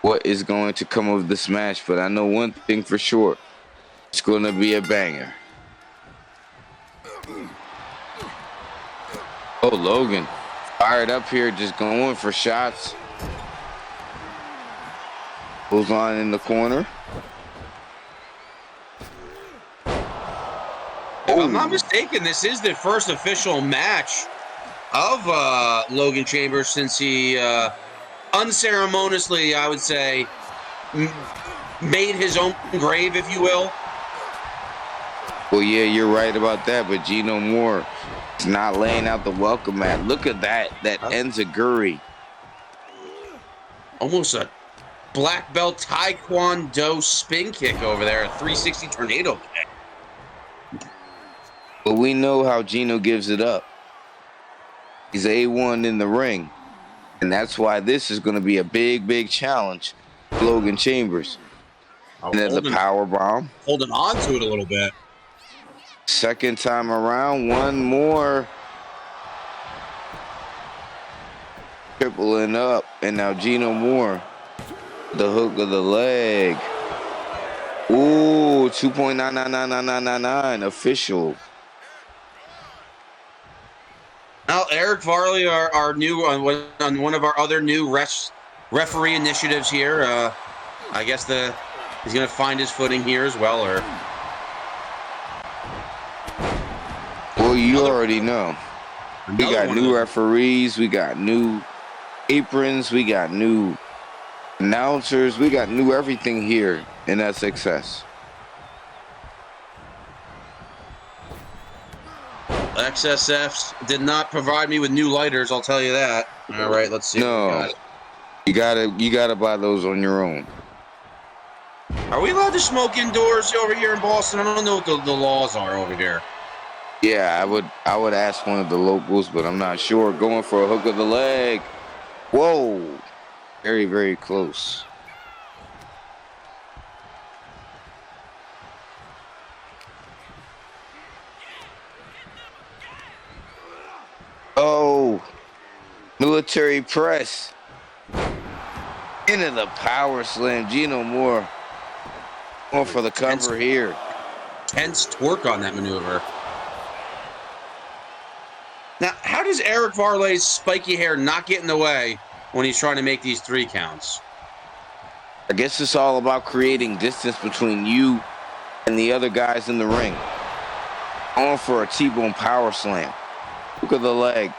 what is going to come of this match, but I know one thing for sure. It's going to be a banger. Oh, Logan fired up here, just going for shots. Goes on in the corner. If I'm not mistaken, this is the first official match of Logan Chambers since he unceremoniously, I would say, made his own grave, if you will. Well, yeah, you're right about that, but Geeno Moore is not laying out the welcome mat. Look at that enziguri. Almost a black belt Taekwondo spin kick over there, a 360 tornado kick. But we know how Geeno gives it up. He's A1 in the ring. And that's why this is going to be a big, big challenge for Logan Chambers. And then the power bomb. Holding on to it a little bit. Second time around, one more. Tripling up. And now Geeno Moore, the hook of the leg. Ooh, 2.9999999 official. Now, Eric Varley, our new on one of our other new referee initiatives here. I guess he's going to find his footing here as well. Well, you already know. We got new referees. We got new aprons. We got new announcers. We got new everything here in SXS. XSFs did not provide me with new lighters, I'll tell you that. All right, let's see. No, you gotta buy those on your own. Are we allowed to smoke indoors over here in Boston? I don't know what the laws are over here. Yeah, I would ask one of the locals, but I'm not sure. Going for a hook of the leg. Whoa, very, very close. Oh, military press. Into the power slam. Geeno more for the cover here. Tense torque on that maneuver. Now, how does Eric Varley's spiky hair not get in the way when he's trying to make these 3 counts? I guess it's all about creating distance between you and the other guys in the ring. On for a T-bone power slam. Look at the leg.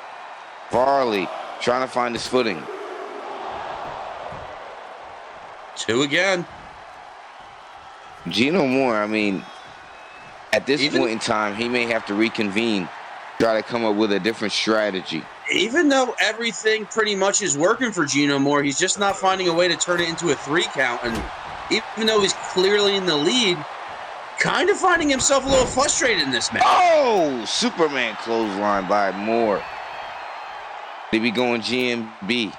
Varley trying to find his footing. 2 again. Geeno more, I mean, at this point in time, he may have to reconvene, try to come up with a different strategy. Even though everything pretty much is working for Geeno more, he's just not finding a way to turn it into a 3 count. And even though he's clearly in the lead, kind of finding himself a little frustrated in this match. Oh, Superman clothesline by Moore. They be going GMB.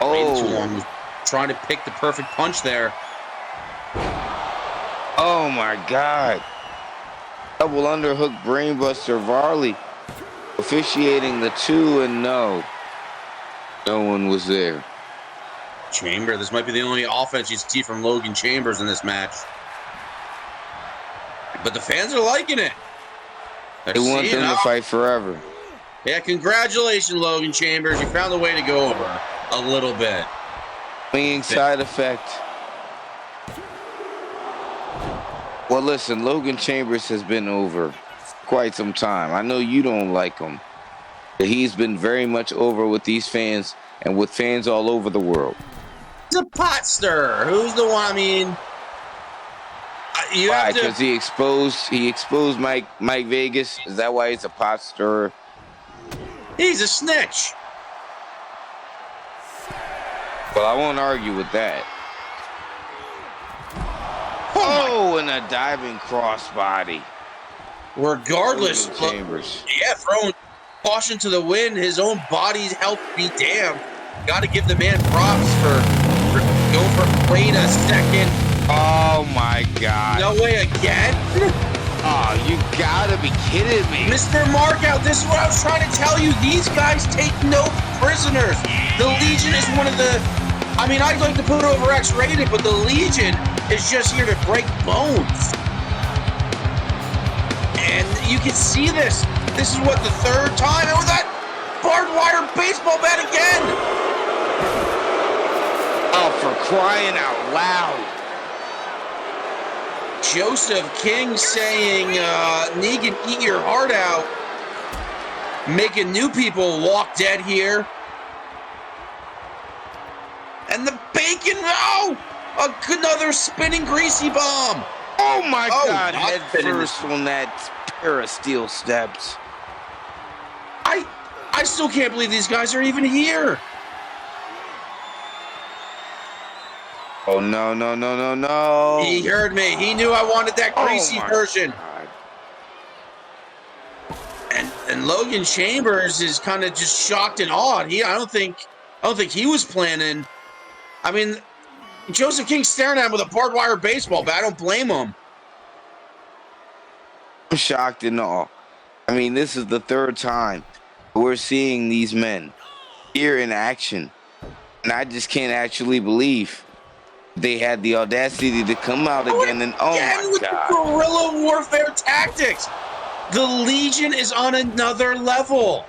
Waited too long. Was trying to pick the perfect punch there. Oh my God. Double underhook brainbuster. Varley officiating the 2, and no one was there. Chamber, this might be the only offense you see from Logan Chambers in this match. But the fans are liking it. They want them to fight forever. Yeah, congratulations, Logan Chambers. You found a way to go over a little bit. Swinging side effect. Well, listen, Logan Chambers has been over quite some time. I know you don't like him, but he's been very much over with these fans and with fans all over the world. He's a pot stirrer. Who's the one? I mean, why? Because he exposed Mike Vegas. Is that why he's a pot stirrer? He's a snitch. Well, I won't argue with that. Oh, and a diving crossbody. Regardless, Chambers. Yeah, throwing caution to the wind. His own body's health be damned. Got to give the man props for going for wait a second. Oh my God! No way again. Oh, you gotta be kidding me. Mr. Markout, this is what I was trying to tell you. These guys take no prisoners. The Legion is one of the... I mean, I'd like to put it over X-rated, but the Legion is just here to break bones. And you can see this. This is what, the 3rd time? And with that barbed wire baseball bat again. Oh, for crying out loud. Joseph King saying, Negan, eat your heart out. Making new people walk dead here. And the bacon, no! Another spinning greasy bomb. Oh my God, head first on that pair of steel steps. I still can't believe these guys are even here. Oh, no. He heard me. He knew I wanted that greasy version. And Logan Chambers is kind of just shocked and awed. I don't think he was planning. I mean, Joseph King staring at him with a barbed wire baseball bat. I don't blame him. I'm shocked and awe. I mean, this is the 3rd time we're seeing these men here in action. And I just can't actually believe they had the audacity to come out again and oh my God. Guerrilla warfare tactics. The Legion is on another level.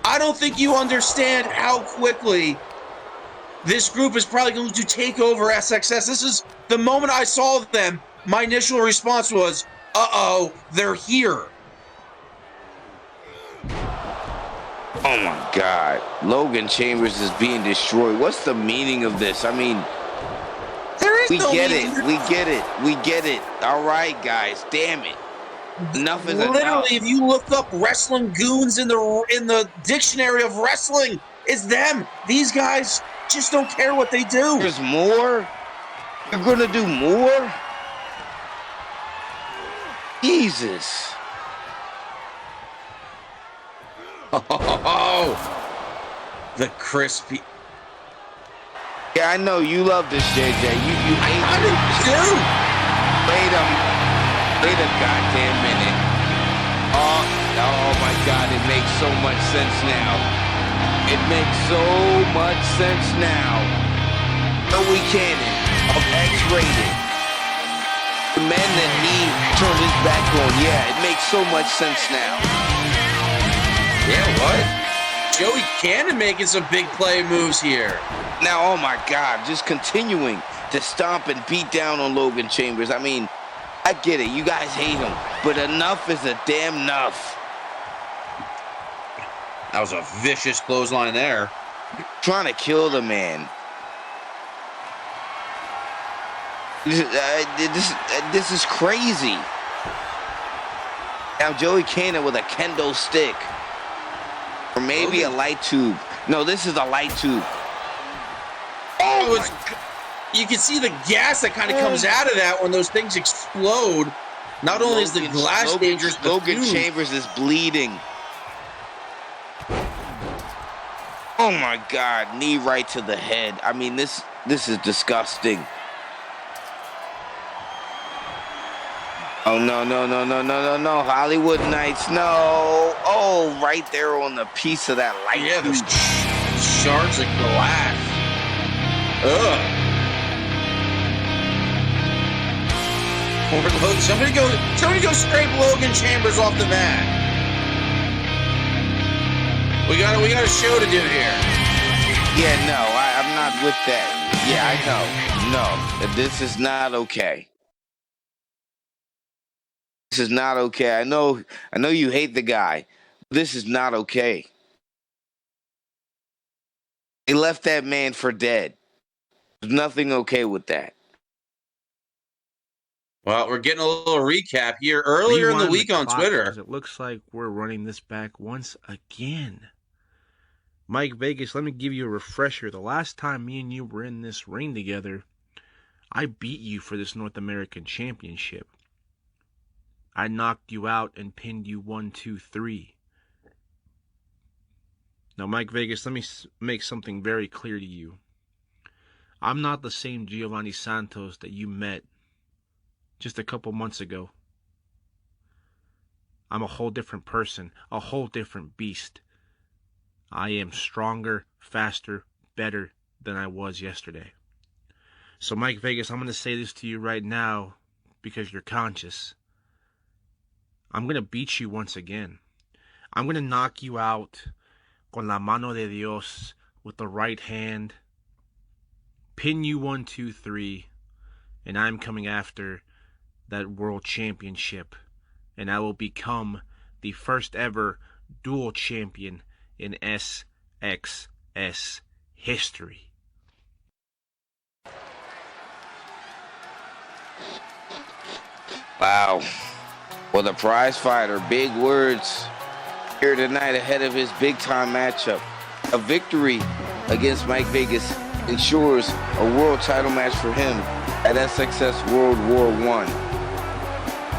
I don't think you understand how quickly this group is probably going to take over SXS. This is the moment I saw them. My initial response was, uh-oh, they're here. Oh my God. Logan Chambers is being destroyed. What's the meaning of this? I mean, we get it. All right, guys. Damn it. Enough is enough. Literally, if you look up wrestling goons in the dictionary of wrestling, it's them. These guys just don't care what they do. There's more? You're gonna do more? Jesus. Oh, the crispy. Yeah, I know you love this, JJ. You hate I do. Wait a goddamn minute. Oh my God, it makes so much sense now. It makes so much sense now. Joey Cannon of X-Rated. The man that he turned his back on. Yeah, it makes so much sense now. Yeah, what? Joey Cannon making some big play moves here. Now, oh my God, just continuing to stomp and beat down on Logan Chambers. I mean, I get it. You guys hate him, but enough is a damn enough. That was a vicious clothesline there. Trying to kill the man. This is crazy. Now Joey Cannon with a kendo stick. Or maybe a light tube. No, this is a light tube. Oh, you can see the gas that kind of comes out of that when those things explode. Not only is the glass dangerous, Logan Chambers is bleeding. Oh my God, knee right to the head. I mean, this is disgusting. Oh, no. Hollywood Nights, no. Oh, right there on the piece of that light. Yeah, those shards of glass. Ugh. Somebody go scrape Logan Chambers off the mat. We got a show to do here. Yeah, no, I'm not with that. Yeah, I know. No, this is not okay. This is not okay. I know you hate the guy. This is not okay. They left that man for dead. There's nothing okay with that. Well, we're getting a little recap here earlier in the week on Twitter. It looks like we're running this back once again. Mike Vegas, let me give you a refresher. The last time me and you were in this ring together, I beat you for this North American Championship. I knocked you out and pinned you 1, 2, 3. Now, Mike Vegas, let me make something very clear to you. I'm not the same Giovanni Santos that you met just a couple months ago. I'm a whole different person, a whole different beast. I am stronger, faster, better than I was yesterday. So, Mike Vegas, I'm going to say this to you right now because you're conscious. I'm going to beat you once again. I'm going to knock you out con la mano de Dios with the right hand, pin you 1, 2, 3, and I'm coming after that world championship, and I will become the first ever dual champion in SXS history. Wow. Well, the prize fighter, big words here tonight ahead of his big-time matchup. A victory against Mike Vegas ensures a world title match for him at SXS World War I.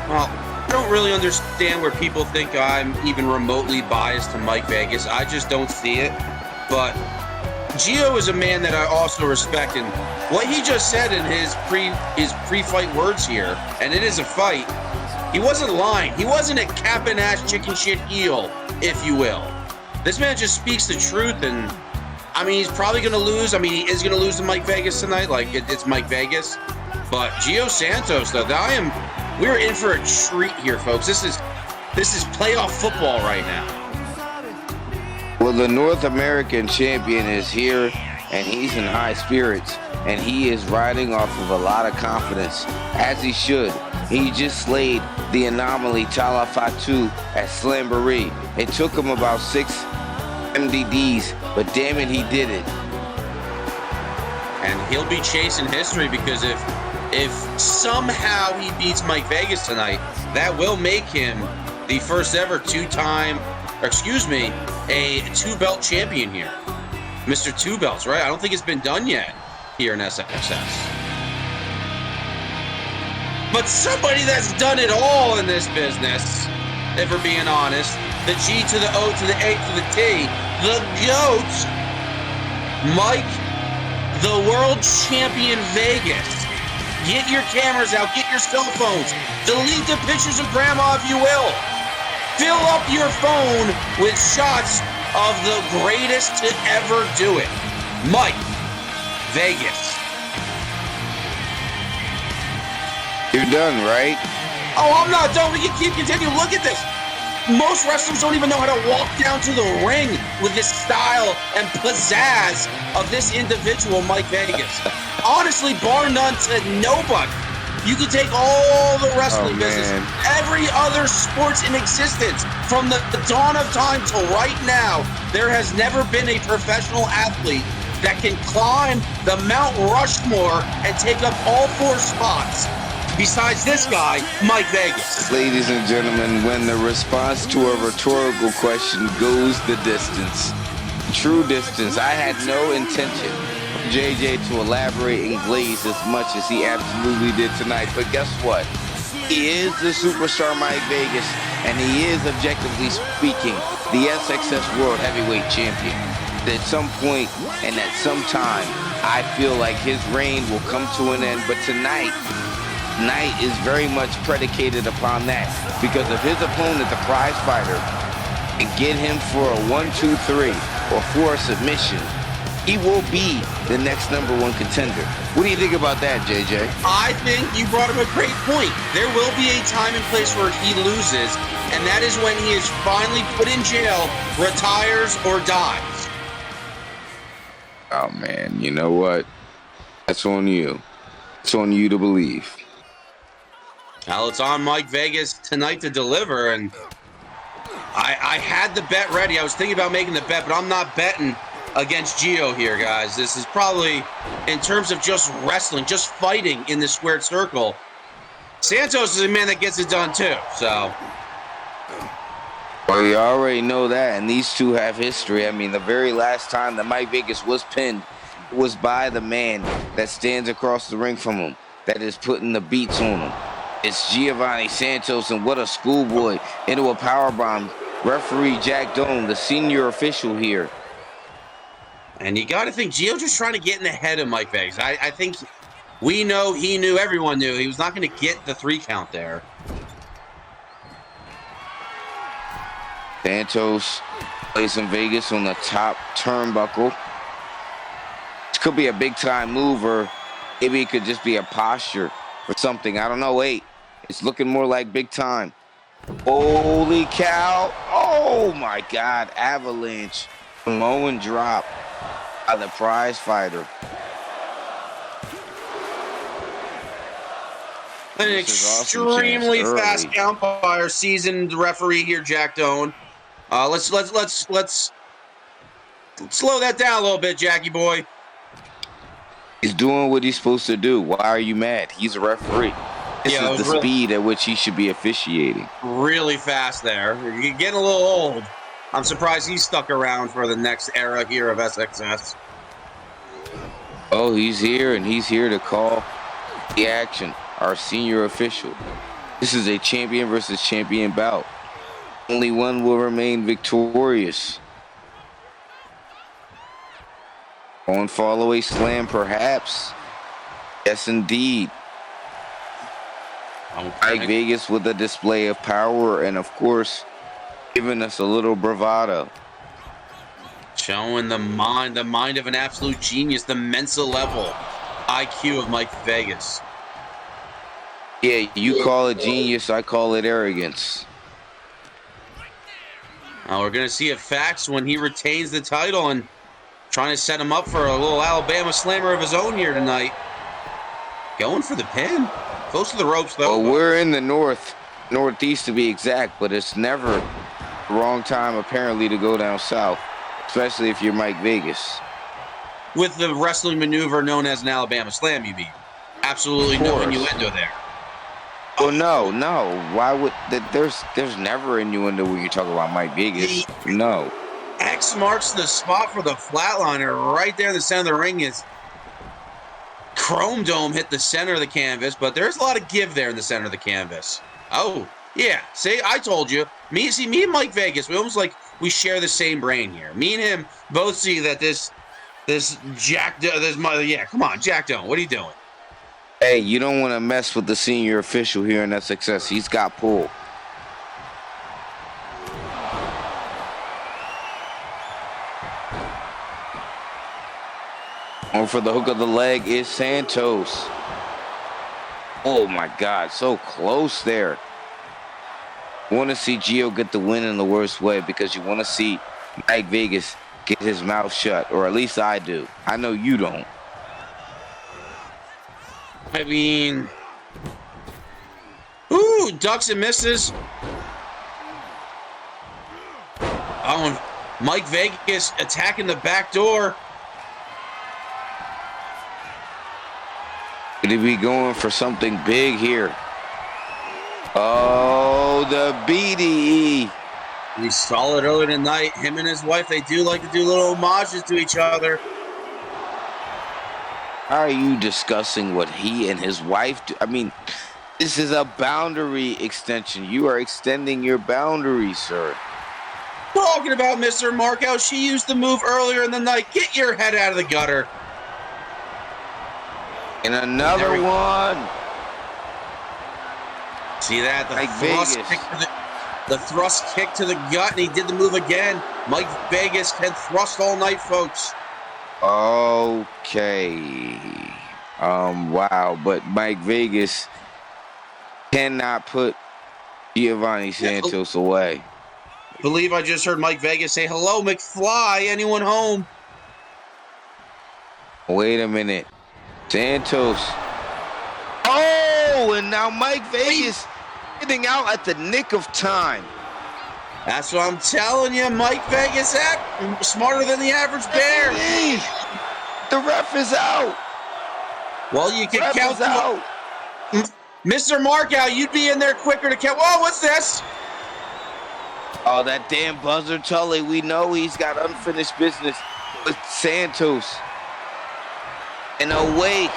Well, I don't really understand where people think I'm even remotely biased to Mike Vegas. I just don't see it. But Gio is a man that I also respect, and what he just said in his pre-fight words here, and it is a fight, he wasn't lying. He wasn't a cap-and-ass chicken shit heel, if you will. This man just speaks the truth, and I mean, he's probably going to lose. I mean, he is going to lose to Mike Vegas tonight. Like, it's Mike Vegas. But Gio Santos, though, we're in for a treat here, folks. This is playoff football right now. Well, the North American champion is here, and he's in high spirits, and he is riding off of a lot of confidence, as he should. He just slayed the anomaly Tala Fatu at Slamboree. It took him about 6 MDDs, but damn it, he did it. And he'll be chasing history, because if somehow he beats Mike Vegas tonight, that will make him the first ever a 2-belt champion here. Mr. 2 belts, right? I don't think it's been done yet here in SXS. But somebody that's done it all in this business, if we're being honest, the G to the O to the A to the T, the GOAT, Mike, the world champion Vegas. Get your cameras out, get your cell phones, delete the pictures of grandma if you will. Fill up your phone with shots of the greatest to ever do it. Mike Vegas. You're done, right? Oh, I'm not done. We can keep continuing. Look at this. Most wrestlers don't even know how to walk down to the ring with this style and pizzazz of this individual, Mike Vegas. Honestly, bar none to nobody. You can take all the wrestling business, every other sports in existence, from the dawn of time till right now, there has never been a professional athlete that can climb the Mount Rushmore and take up all 4 spots. Besides this guy, Mike Vegas. Ladies and gentlemen, when the response to a rhetorical question goes the distance, true distance, I had no intention for JJ to elaborate and glaze as much as he absolutely did tonight. But guess what? He is the superstar Mike Vegas, and he is, objectively speaking, the SXS World Heavyweight Champion. At some point and at some time, I feel like his reign will come to an end. But tonight is very much predicated upon that, because if his opponent, the prize fighter, can get him for a 1-2-3 or for a submission, he will be the next #1 contender. What do you think about that, JJ? I think you brought up a great point. There will be a time and place where he loses, and that is when he is finally put in jail, retires, or dies. Oh, man, you know what? That's on you. It's on you to believe. Well, it's on Mike Vegas tonight to deliver, and I had the bet ready. I was thinking about making the bet, but I'm not betting against Geeno here, guys. This is probably, in terms of just wrestling, just fighting in the squared circle, Santos is a man that gets it done too, so. Well, you already know that, and these two have history. I mean, the very last time that Mike Vegas was pinned was by the man that stands across the ring from him, that is putting the beats on him. It's Giovanni Santos, and what a schoolboy into a powerbomb. Referee Jack Doan, the senior official here. And you got to think, Geeno just trying to get in the head of Mike Vegas. I think we know, he knew, everyone knew he was not going to get the 3 count there. Santos placing Vegas on the top turnbuckle. This could be a big-time move, or maybe it could just be a posture or something. I don't know. Wait, it's looking more like big time. Holy cow. Oh, my God. Avalanche. Low and drop by the prize fighter. An extremely fast count by our seasoned referee here, Jack Doan. Let's slow that down a little bit, Jackie boy. He's doing what he's supposed to do. Why are you mad? He's a referee. This is the speed at which he should be officiating. Really fast there. You're getting a little old. I'm surprised he's stuck around for the next era here of SXS. Oh, he's here, and he's here to call the action. Our senior official. This is a champion versus champion bout. Only one will remain victorious. On fall-away slam, perhaps. Yes, indeed. Mike Vegas with a display of power and, of course, giving us a little bravado. Showing the mind of an absolute genius, the Mensa level IQ of Mike Vegas. Yeah, you call it genius, I call it arrogance. We're going to see if Fax, when he retains the title, and trying to set him up for a little Alabama slammer of his own here tonight. Going for the pin. Close to the ropes, though. Well, we're in the northeast to be exact, but it's never the wrong time, apparently, to go down south, especially if you're Mike Vegas. With the wrestling maneuver known as an Alabama slam, you mean? Absolutely no innuendo there. Oh, no. Why would there's never innuendo when you talk about Mike Vegas. No. X marks the spot for the flatliner right there in the center of the ring. Is Chrome Dome hit the center of the canvas, but there's a lot of give there in the center of the canvas. Oh, yeah. See, I told you. Me and Mike Vegas, we almost like we share the same brain here. Me and him both see that this Jack, come on, Jack Doan, what are you doing? Hey, you don't want to mess with the senior official here in SXS. He's got pull. And for the hook of the leg is Santos. Oh my God, so close there. You want to see Gio get the win in the worst way because you want to see Mike Vegas get his mouth shut, or at least I do. I know you don't. I mean, ooh, ducks and misses. Oh, and Mike Vegas attacking the back door. Could he be going for something big here? Oh, the BDE. We saw it earlier tonight. Him and his wife, they do like to do little homages to each other. How are you discussing what he and his wife do? I mean, this is a boundary extension. You are extending your boundaries, sir. Talking about Mr. Markout, she used the move earlier in the night. Get your head out of the gutter. And another one. See that? The thrust kick to the gut, and he did the move again. Mike Vegas can thrust all night, folks. Okay. Wow. But Mike Vegas cannot put Giovanni Santos away. Believe I just heard Mike Vegas say, "Hello, McFly. Anyone home?" Wait a minute. Santos. Oh, and now Mike Vegas getting out at the nick of time. That's what I'm telling you. Mike Vegas act smarter than the average bear. The ref is out. Well, you can count out. Mr. Markout, you'd be in there quicker to count. Whoa, what's this? Oh, that damn buzzer, Tully. We know he's got unfinished business with Santos. And awake.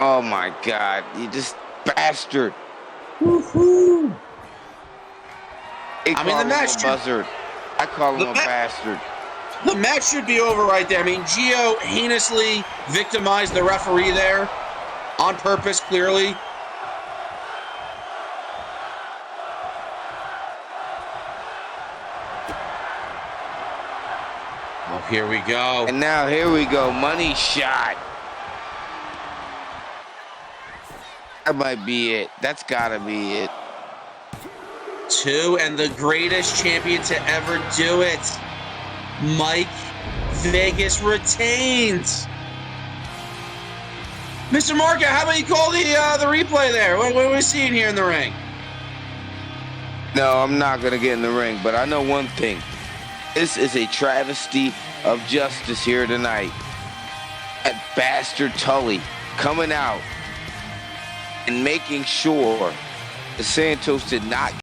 Oh my God, you just bastard. Woohoo. I mean, the match buzzard. I call him a bastard. The match should be over right there. I mean, Gio heinously victimized the referee there on purpose, clearly. Oh, here we go. And now here we go. Money shot. That might be it. That's gotta be it. 2, and the greatest champion to ever do it. Mike Vegas retains. Mr. Markout, how about you call the replay there? What are we seeing here in the ring? No, I'm not gonna get in the ring, but I know one thing. This is a travesty of justice here tonight. That bastard Tully coming out and making sure that Santos did not